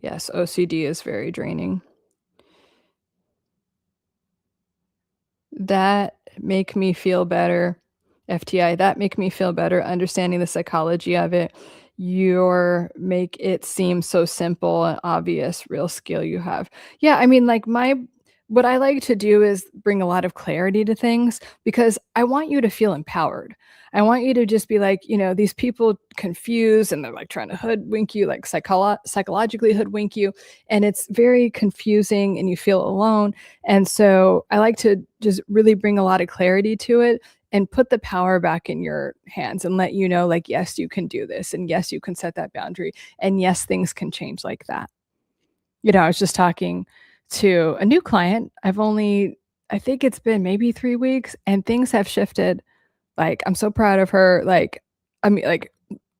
Yes, OCD is very draining. That make me feel better. FTI, that make me feel better understanding the psychology of it. Your make it seem so simple and obvious real skill you have. Yeah, I mean, like what I like to do is bring a lot of clarity to things, because I want you to feel empowered. I want you to just be like, these people confused and they're like trying to hoodwink you, like psychologically hoodwink you. And it's very confusing and you feel alone. And so I like to just really bring a lot of clarity to it and put the power back in your hands and let you know, like, yes, you can do this. And yes, you can set that boundary. And yes, things can change like that. I was just talking to a new client. I think it's been maybe 3 weeks, and things have shifted. Like, I'm so proud of her. Like, I mean, like,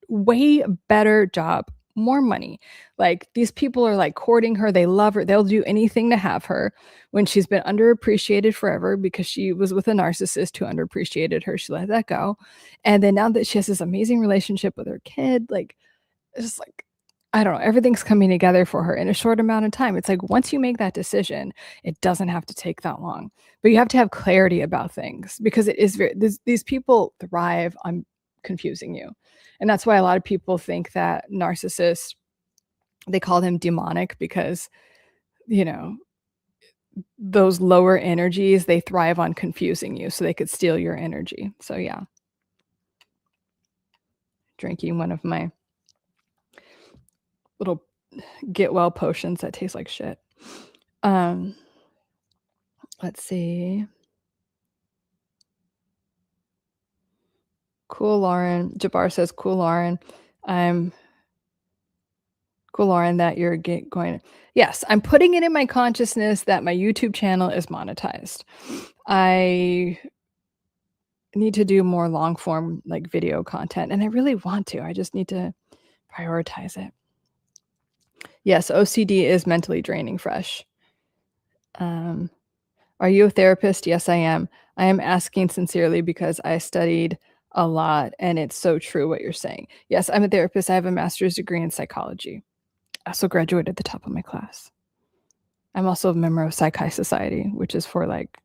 way better job, more money. Like, these people are, like, courting her, they love her, they'll do anything to have her when she's been underappreciated forever because she was with a narcissist who underappreciated her, she let that go, and then now that she has this amazing relationship with her kid, like, it's just like, I don't know, everything's coming together for her in a short amount of time. It's like once you make that decision, it doesn't have to take that long. But you have to have clarity about things because it is very these people thrive on confusing you. And that's why a lot of people think that narcissists, they call them demonic because, you know, those lower energies, they thrive on confusing you so they could steal your energy. So yeah. Drinking one of my little get well potions that taste like shit. Um, let's see. Cool Lauren. Jabbar says, cool Lauren. I'm cool Lauren that you're going. Yes, I'm putting it in my consciousness that my YouTube channel is monetized. I need to do more long form like video content and I really want to. I just need to prioritize it. Yes, OCD is mentally draining. Fresh. Are you a therapist? Yes, I am. I am asking sincerely because I studied a lot and it's so true what you're saying. Yes, I'm a therapist. I have a master's degree in psychology. I also graduated at the top of my class. I'm also a member of Psychi Society, which is for like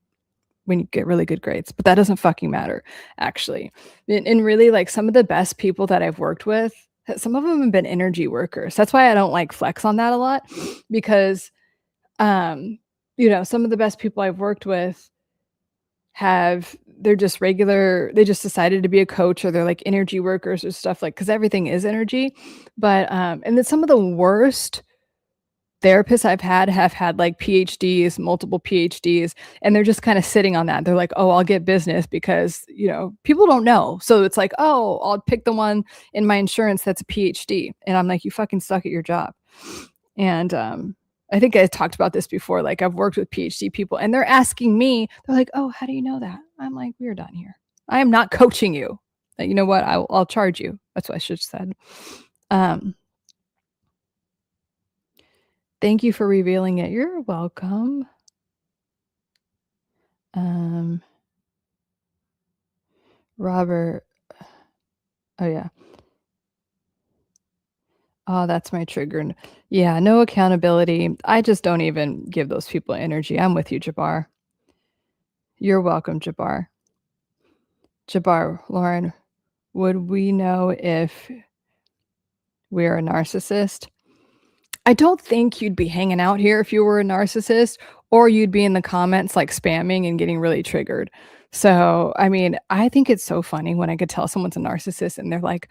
when you get really good grades, but that doesn't fucking matter, actually. And really, like some of the best people that I've worked with, some of them have been energy workers. That's why I don't like flex on that a lot because you know, some of the best people I've worked with they're just regular, they just decided to be a coach or they're like energy workers or stuff like, because everything is energy. But and then some of the worst therapists I've have had like PhDs, multiple PhDs, and they're just kind of sitting on that. They're like, oh, I'll get business because, you know, people don't know. So it's like, oh, I'll pick the one in my insurance that's a PhD. And I'm like, you fucking suck at your job. And I think I talked about this before. Like I've worked with PhD people and they're asking me, they're like, oh, how do you know that? I'm like, we're done here. I am not coaching you. You know what? I'll charge you. That's what I should have said. Thank you for revealing it. You're welcome. Robert. Oh, yeah. Oh, that's my trigger. Yeah, no accountability. I just don't even give those people energy. I'm with you, Jabbar. You're welcome, Jabbar. Jabbar, Lauren, would we know if we're a narcissist? I don't think you'd be hanging out here if you were a narcissist, or you'd be in the comments like spamming and getting really triggered. So, I mean, I think it's so funny when I could tell someone's a narcissist and they're like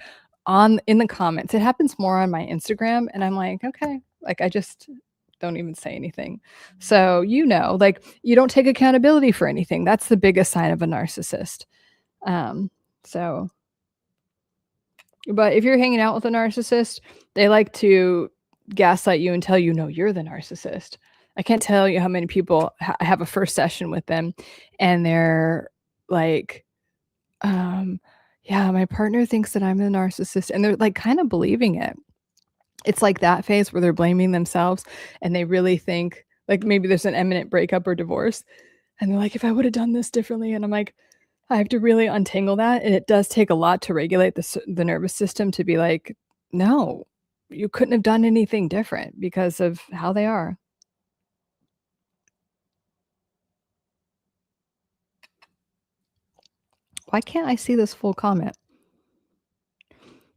in the comments. It happens more on my Instagram and I'm like, okay, like I just don't even say anything. So, you know, like you don't take accountability for anything. That's the biggest sign of a narcissist. So but if you're hanging out with a narcissist, they like to gaslight you and tell you, no, you're the narcissist. I can't tell you how many people have a first session with them and they're like, yeah, my partner thinks that I'm the narcissist. And they're like kind of believing it. It's like that phase where they're blaming themselves and they really think like maybe there's an imminent breakup or divorce. And they're like, if I would have done this differently. And I'm like, I have to really untangle that. And it does take a lot to regulate the nervous system to be like, no, you couldn't have done anything different because of how they are. Why can't I see this full comment?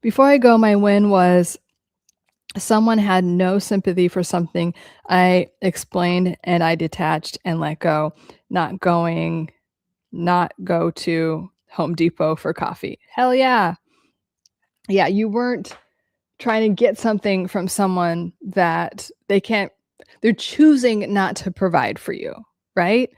Before I go, my win was someone had no sympathy for something I explained and I detached and let go, not go to Home Depot for coffee. Hell yeah. Yeah, you weren't trying to get something from someone that they're choosing not to provide for you, right?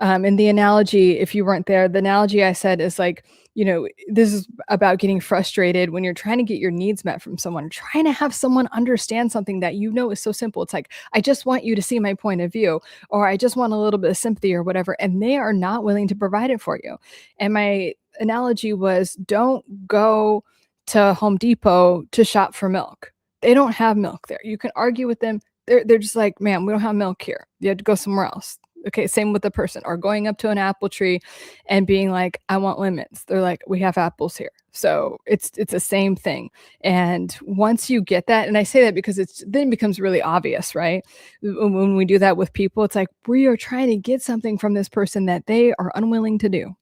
And the analogy, if you weren't there, the analogy I said is like, you know, this is about getting frustrated when you're trying to get your needs met from someone, trying to have someone understand something that you know is so simple. It's like, I just want you to see my point of view, or I just want a little bit of sympathy or whatever. And they are not willing to provide it for you. And my analogy was, don't go to Home Depot to shop for milk. They don't have milk there. You can argue with them. They're just like, "Man, we don't have milk here. You have to go somewhere else." Okay, same with the person, or going up to an apple tree and being like, "I want lemons." They're like, "We have apples here." So it's the same thing. And once you get that, and I say that because it's then it becomes really obvious, right? When we do that with people, it's like we are trying to get something from this person that they are unwilling to do.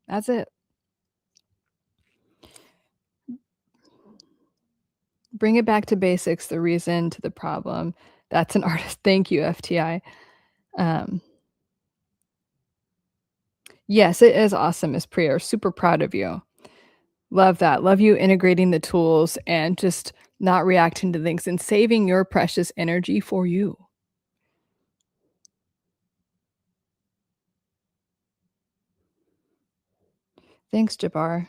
That's it. Bring it back to basics, the reason to the problem. That's an artist. Thank you, FTI. Um, yes, it is awesome, Miss Priya. Super proud of you. Love that. Love you integrating the tools and just not reacting to things and saving your precious energy for you. Thanks, Jabbar.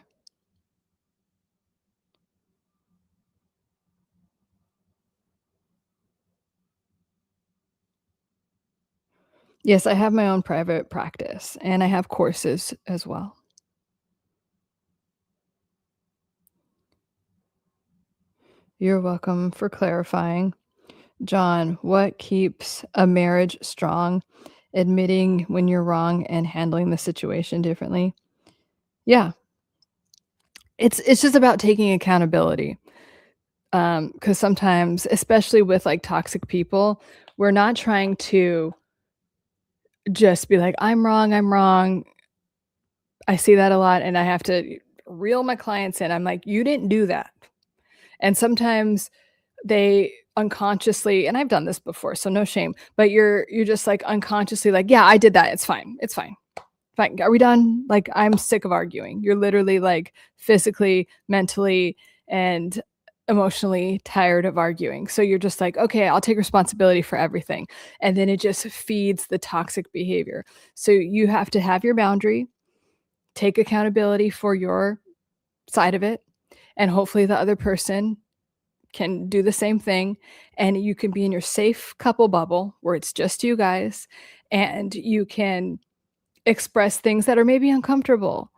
Yes, I have my own private practice and I have courses as well. You're welcome for clarifying. John, what keeps a marriage strong? Admitting when you're wrong and handling the situation differently. Yeah. It's just about taking accountability. 'Cause sometimes, especially with, like, toxic people, we're not trying to just be like, I'm wrong, I'm wrong." I see that a lot, and I have to reel my clients in. I'm like, "You didn't do that." And sometimes they unconsciously, and I've done this before, so no shame, but you're just, like, unconsciously like, "Yeah, I did that. It's fine. It's fine. Fine. Are we done? Like, I'm sick of arguing." You're literally, like, physically, mentally, and emotionally tired of arguing. So you're just like, "Okay, I'll take responsibility for everything." And then it just feeds the toxic behavior. So you have to have your boundary, take accountability for your side of it, and hopefully the other person can do the same thing, and you can be in your safe couple bubble where it's just you guys, and you can express things that are maybe uncomfortable.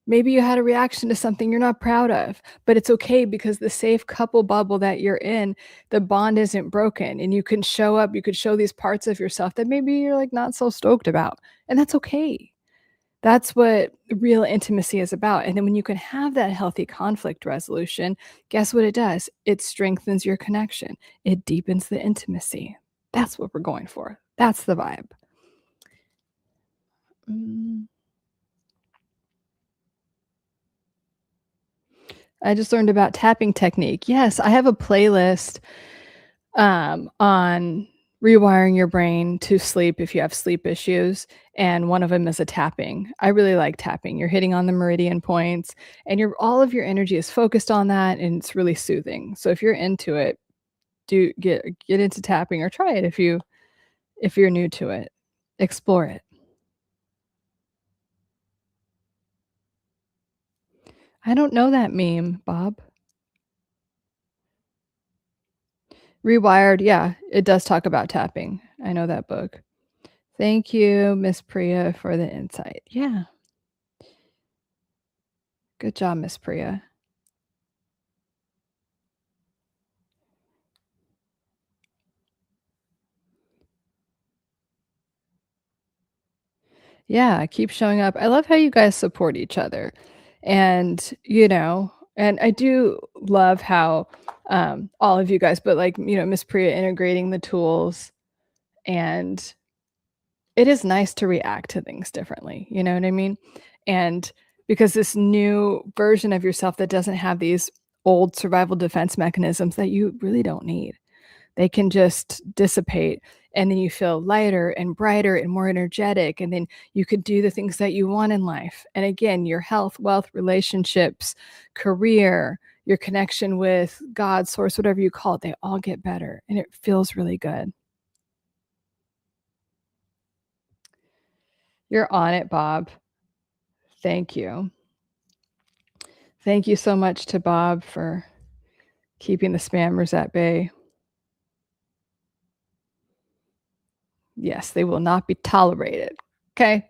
Maybe you had a reaction to something you're not proud of, but it's okay because the safe couple bubble that you're in, the bond isn't broken, and you can show up, you could show these parts of yourself that maybe you're, like, not so stoked about, and that's okay. That's what real intimacy is about, and then when you can have that healthy conflict resolution, guess what it does? It strengthens your connection. It deepens the intimacy. That's what we're going for. That's the vibe. Mm. I just learned about tapping technique. Yes, I have a playlist on rewiring your brain to sleep if you have sleep issues, and one of them is a tapping. I really like tapping. You're hitting on the meridian points, and your all of your energy is focused on that, and it's really soothing. So if you're into it, do get into tapping or try it if you're new to it. Explore it. I don't know that meme, Bob. Rewired, yeah, it does talk about tapping. I know that book. Thank you, Miss Priya, for the insight. Yeah, good job, Miss Priya. Yeah, keep showing up. I love how you guys support each other. And, and I do love how all of you guys, but like, Miss Priya integrating the tools, and it is nice to react to things differently. You know what I mean? And because this new version of yourself that doesn't have these old survival defense mechanisms that you really don't need. They can just dissipate, and then you feel lighter and brighter and more energetic, and then you could do the things that you want in life. And again, your health, wealth, relationships, career, your connection with God, source, whatever you call it, they all get better, and it feels really good. You're on it, Bob. Thank you. Thank you so much to Bob for keeping the spammers at bay. Yes, they will not be tolerated. Okay.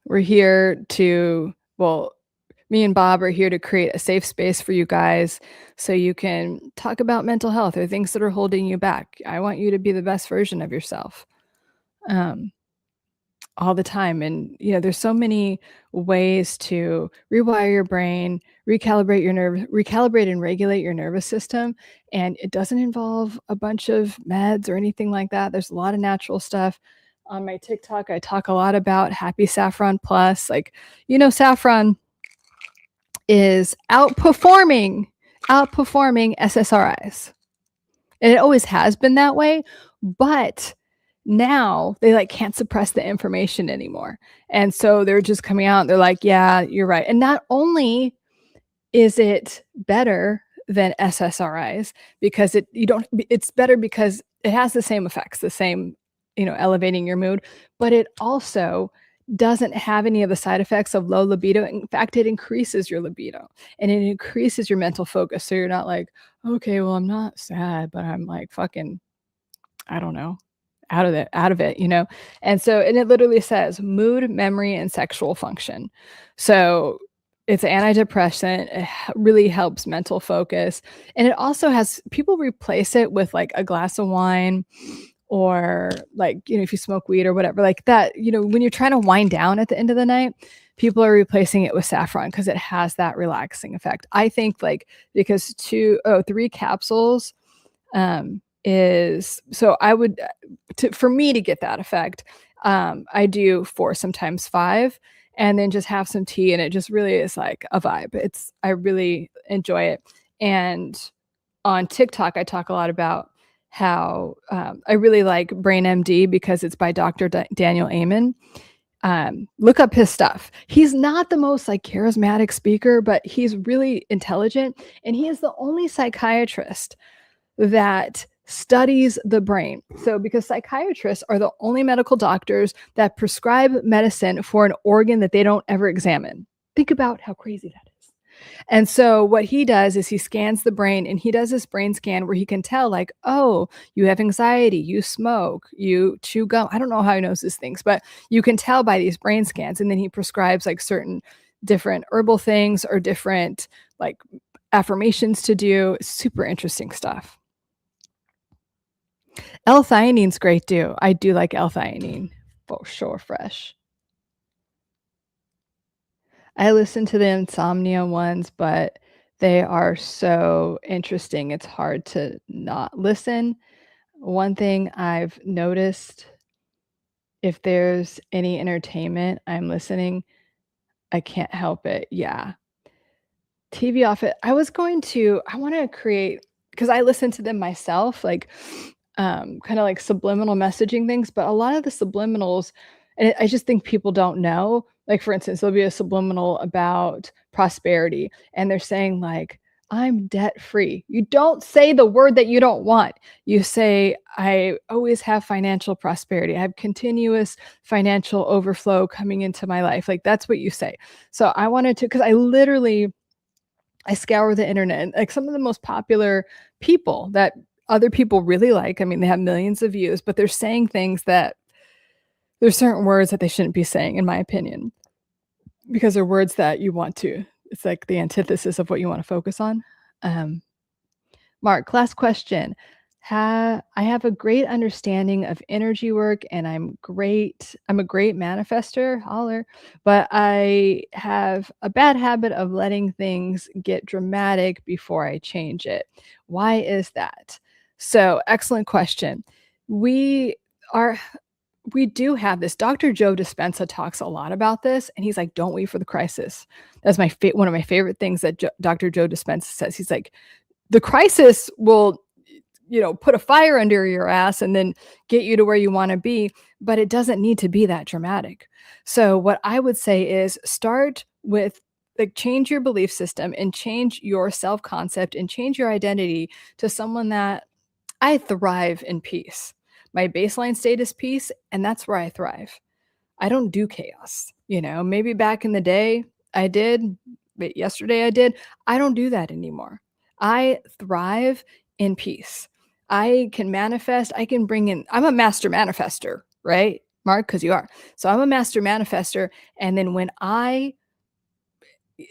We're here to well, me and Bob are here to create a safe space for you guys so you can talk about mental health or things that are holding you back. I want you to be the best version of yourself. All the time. And, there's so many ways to rewire your brain, recalibrate and regulate your nervous system. And it doesn't involve a bunch of meds or anything like that. There's a lot of natural stuff. On my TikTok, I talk a lot about Happy Saffron Plus. Saffron is outperforming SSRIs. And it always has been that way, but now they can't suppress the information anymore. And so they're just coming out and they're like, yeah, you're right. And not only is it better than SSRIs because it's better because it has the same effects, the same, elevating your mood, but it also doesn't have any of the side effects of low libido. In fact, it increases your libido and it increases your mental focus. So you're not like, okay, well, I'm not sad, but I'm fucking, I don't know, out of it, And it literally says mood, memory, and sexual function. So it's an antidepressant. It really helps mental focus. And it also has people replace it with a glass of wine or if you smoke weed or whatever like that, when you're trying to wind down at the end of the night, people are replacing it with saffron because it has that relaxing effect. I think because 3 capsules is, so I would, for me to get that effect, I do 4, sometimes 5, and then just have some tea, and it just really is like a vibe. I really enjoy it. And on TikTok, I talk a lot about how I really like Brain MD because it's by Dr. Daniel Amen. Look up his stuff. He's not the most charismatic speaker, but he's really intelligent, and he is the only psychiatrist that studies the brain. So because psychiatrists are the only medical doctors that prescribe medicine for an organ that they don't ever examine. Think about how crazy that is. And so what he does is he scans the brain, and he does this brain scan where he can tell oh, you have anxiety, you smoke, you chew gum. I don't know how he knows these things, but you can tell by these brain scans. And then he prescribes certain different herbal things or different affirmations to do. Super interesting stuff. L-theanine's great too. I do like L-theanine for sure. Fresh. I listen to the insomnia ones, but they are so interesting. It's hard to not listen. One thing I've noticed, if there's any entertainment I'm listening, I can't help it. Yeah. TV off it. I want to create, because I listen to them myself, kind of subliminal messaging things, but a lot of the subliminals, and I just think people don't know. For instance, there'll be a subliminal about prosperity, and they're saying I'm debt free. You don't say the word that you don't want. You say, I always have financial prosperity. I have continuous financial overflow coming into my life. That's what you say. So I wanted to, because I scour the internet, and some of the most popular people that other people really like. I mean, they have millions of views, but they're saying things that there's certain words that they shouldn't be saying, in my opinion, because they're words that you want to. It's the antithesis of what you want to focus on. Mark, last question. I have a great understanding of energy work, and I'm a great manifester, holler, but I have a bad habit of letting things get dramatic before I change it. Why is that? So, excellent question. We do have this. Dr. Joe Dispenza talks a lot about this, and he's like, don't wait for the crisis. That's one of my favorite things that Dr. Joe Dispenza says. He's like, the crisis will put a fire under your ass and then get you to where you want to be, but it doesn't need to be that dramatic. So what I would say is start with change your belief system and change your self-concept and change your identity to someone that I thrive in peace. My baseline state is peace, and that's where I thrive. I don't do chaos. Maybe back in the day I did, but yesterday I did. I don't do that anymore. I thrive in peace. I can manifest. I can bring in, I'm a master manifester, right, Mark? Because you are. So I'm a master manifester. And then when I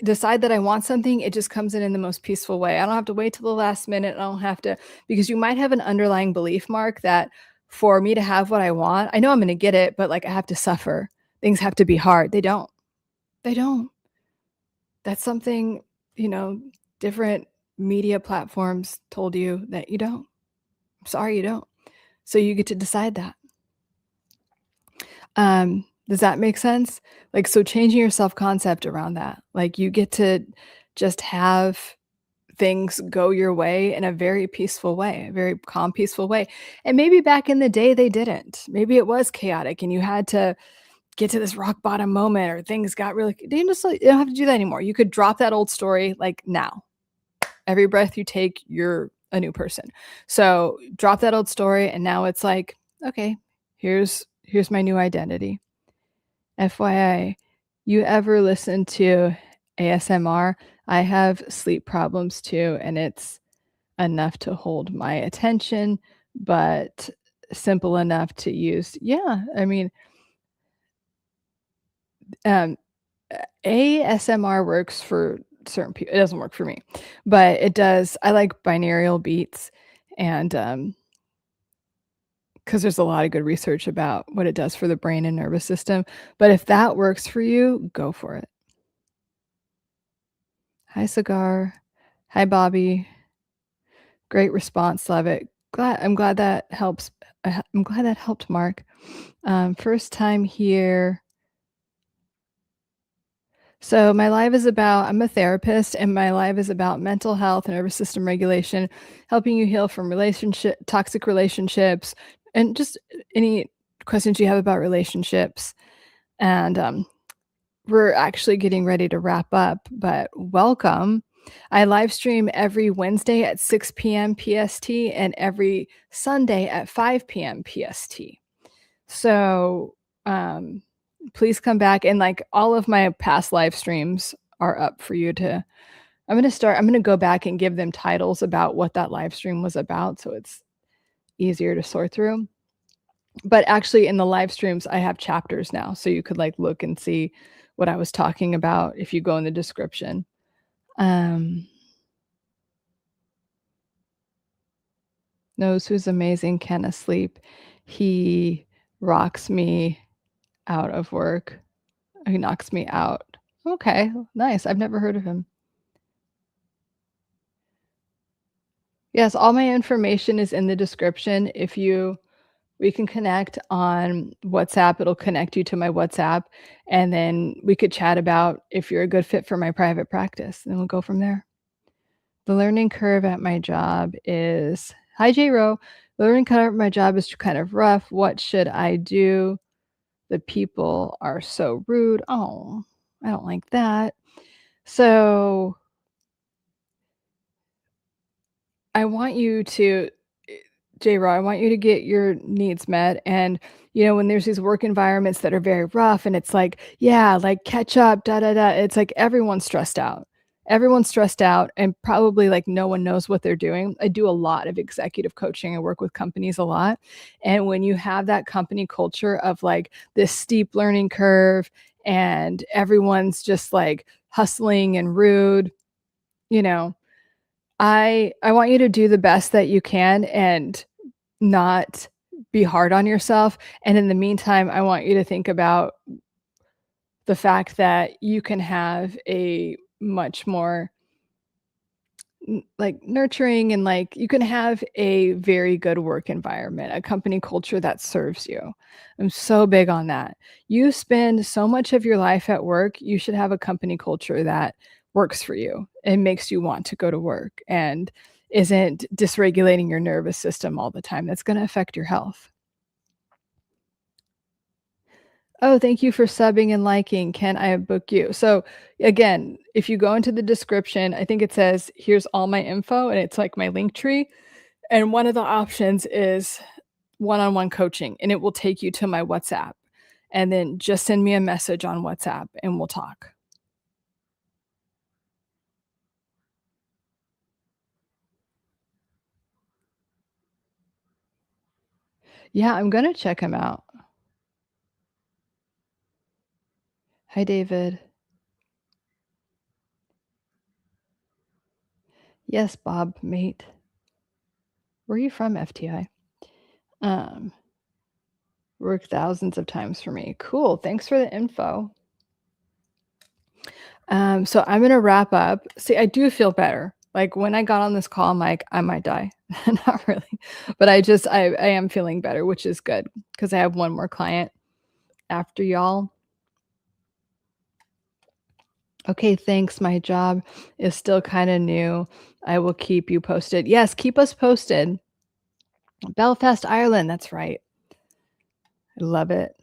decide that I want something, it just comes in the most peaceful way. I don't have to wait till the last minute. I don't have to, because you might have an underlying belief, Mark, that for me to have what I want, I know I'm going to get it, but like I have to suffer. Things have to be hard. They don't. They don't. That's something, different media platforms told you that you don't. I'm sorry, you don't. So you get to decide that. Does that make sense? Like, so changing your self-concept around that, like you get to just have things go your way in a very peaceful way, a very calm, peaceful way. And maybe back in the day they didn't. Maybe it was chaotic and you had to get to this rock bottom moment or things got really, you don't have to do that anymore. You could drop that old story like now. Every breath you take, you're a new person. So drop that old story and now it's like, okay, here's my new identity. FYI, you ever listen to ASMR? I have sleep problems too, and it's enough to hold my attention, but simple enough to use. Yeah, I mean, um, ASMR works for certain people. It doesn't work for me, but it does. I like binaural beats, and because there's a lot of good research about what it does for the brain and nervous system. But if that works for you, go for it. Hi, Cigar. Hi, Bobby. Great response. Love it. I'm glad that helps. I'm glad that helped, Mark. First time here. So my live is about, I'm a therapist, and my live is about mental health and nervous system regulation, helping you heal from toxic relationships, and just any questions you have about relationships. And we're actually getting ready to wrap up, but welcome. I live stream every Wednesday at 6 p.m. PST and every Sunday at 5 p.m. PST. So please come back, and like all of my past live streams are up for you to. I'm going to go back and give them titles about what that live stream was about, so it's easier to sort through. But actually in the live streams, I have chapters now, so you could like look and see what I was talking about if you go in the description. Knows who's amazing, can asleep. He rocks me out of work. He knocks me out. Okay, nice. I've never heard of him. Yes, all my information is in the description. We can connect on WhatsApp. It'll connect you to my WhatsApp, and then we could chat about if you're a good fit for my private practice, and we'll go from there. The learning curve at my job is, hi, J-Ro. The learning curve at my job is kind of rough. What should I do? The people are so rude. Oh, I don't like that. So I want you to, J-Raw, I want you to get your needs met. And, when there's these work environments that are very rough and it's like, yeah, like catch up, da, da, da. It's like everyone's stressed out. Everyone's stressed out and probably like no one knows what they're doing. I do a lot of executive coaching. I work with companies a lot. And when you have that company culture of like this steep learning curve and everyone's just like hustling and rude, I want you to do the best that you can and not be hard on yourself. And in the meantime, I want you to think about the fact that you can have a much more like nurturing, and like you can have a very good work environment, a company culture that serves you. I'm so big on that. You spend so much of your life at work, you should have a company culture that works for you and makes you want to go to work and isn't dysregulating your nervous system all the time. That's going to affect your health. Oh, thank you for subbing and liking. Can I book you? So again, if you go into the description, I think it says, here's all my info, and it's like my link tree. And one of the options is one-on-one coaching, and it will take you to my WhatsApp. And then just send me a message on WhatsApp and we'll talk. Yeah, I'm going to check him out. Hi, David. Yes, Bob, mate. Where are you from, FTI? Worked thousands of times for me. Cool. Thanks for the info. So I'm gonna wrap up. See, I do feel better. Like when I got on this call, I'm like, I might die. Not really, but I am feeling better, which is good because I have one more client after y'all. Okay, thanks. My job is still kind of new. I will keep you posted. Yes, keep us posted. Belfast, Ireland. That's right. I love it.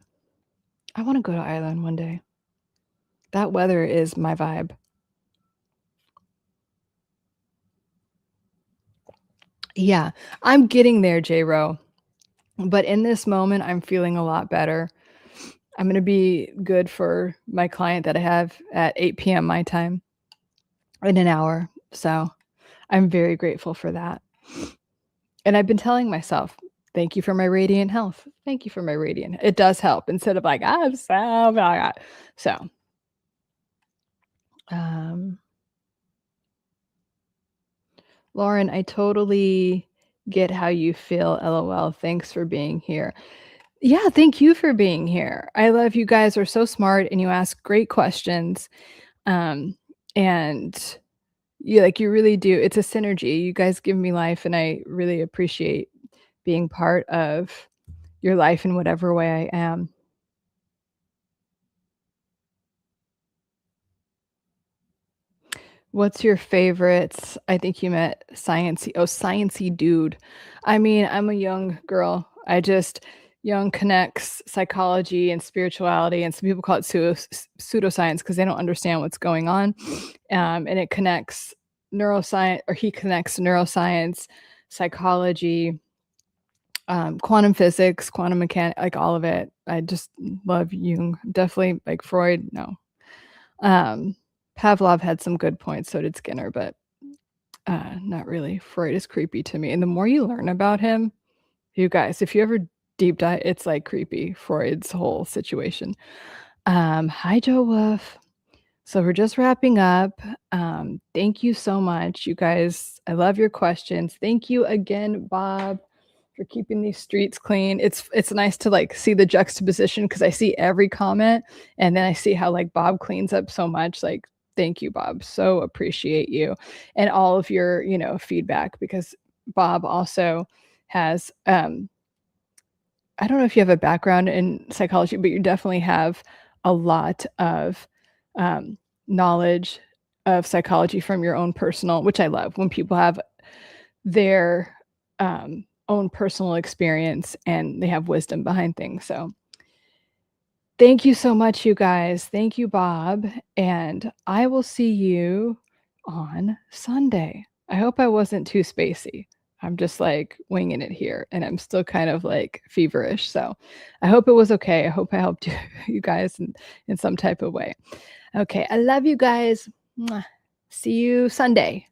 I want to go to Ireland one day. That weather is my vibe. Yeah, I'm getting there, J-Ro. But in this moment, I'm feeling a lot better. I'm going to be good for my client that I have at 8 p.m. my time in an hour. So I'm very grateful for that. And I've been telling myself, thank you for my radiant health. Thank you for my radiant. It does help instead of like, I'm so blah. So, Lauren, I totally get how you feel. LOL. Thanks for being here. Yeah, thank you for being here. I love you guys are so smart and you ask great questions. And you really do. It's a synergy. You guys give me life and I really appreciate being part of your life in whatever way I am. What's your favorites? I think you meant sciencey. Oh, sciencey dude. I mean, I'm a young girl. Young connects psychology and spirituality, and some people call it pseudoscience because they don't understand what's going on. And it connects neuroscience, or he connects neuroscience, psychology, quantum physics, quantum mechanics, like all of it. I just love Jung. Definitely like Freud. No. Pavlov had some good points, so did Skinner, but not really. Freud is creepy to me. And the more you learn about him, you guys, if you ever deep dive, it's like creepy, Freud's whole situation. Hi, Joe Wolf. So we're just wrapping up. Thank you so much, you guys. I love your questions. Thank you again, Bob, for keeping these streets clean. It's nice to like see the juxtaposition because I see every comment and then I see how like Bob cleans up so much. Like, thank you, Bob. So appreciate you and all of your, feedback because Bob also has I don't know if you have a background in psychology, but you definitely have a lot of knowledge of psychology from your own personal, which I love when people have their own personal experience and they have wisdom behind things. So thank you so much, you guys. Thank you, Bob. And I will see you on Sunday. I hope I wasn't too spacey. I'm just like winging it here and I'm still kind of like feverish. So I hope it was okay. I hope I helped you guys in some type of way. Okay. I love you guys. Mwah. See you Sunday.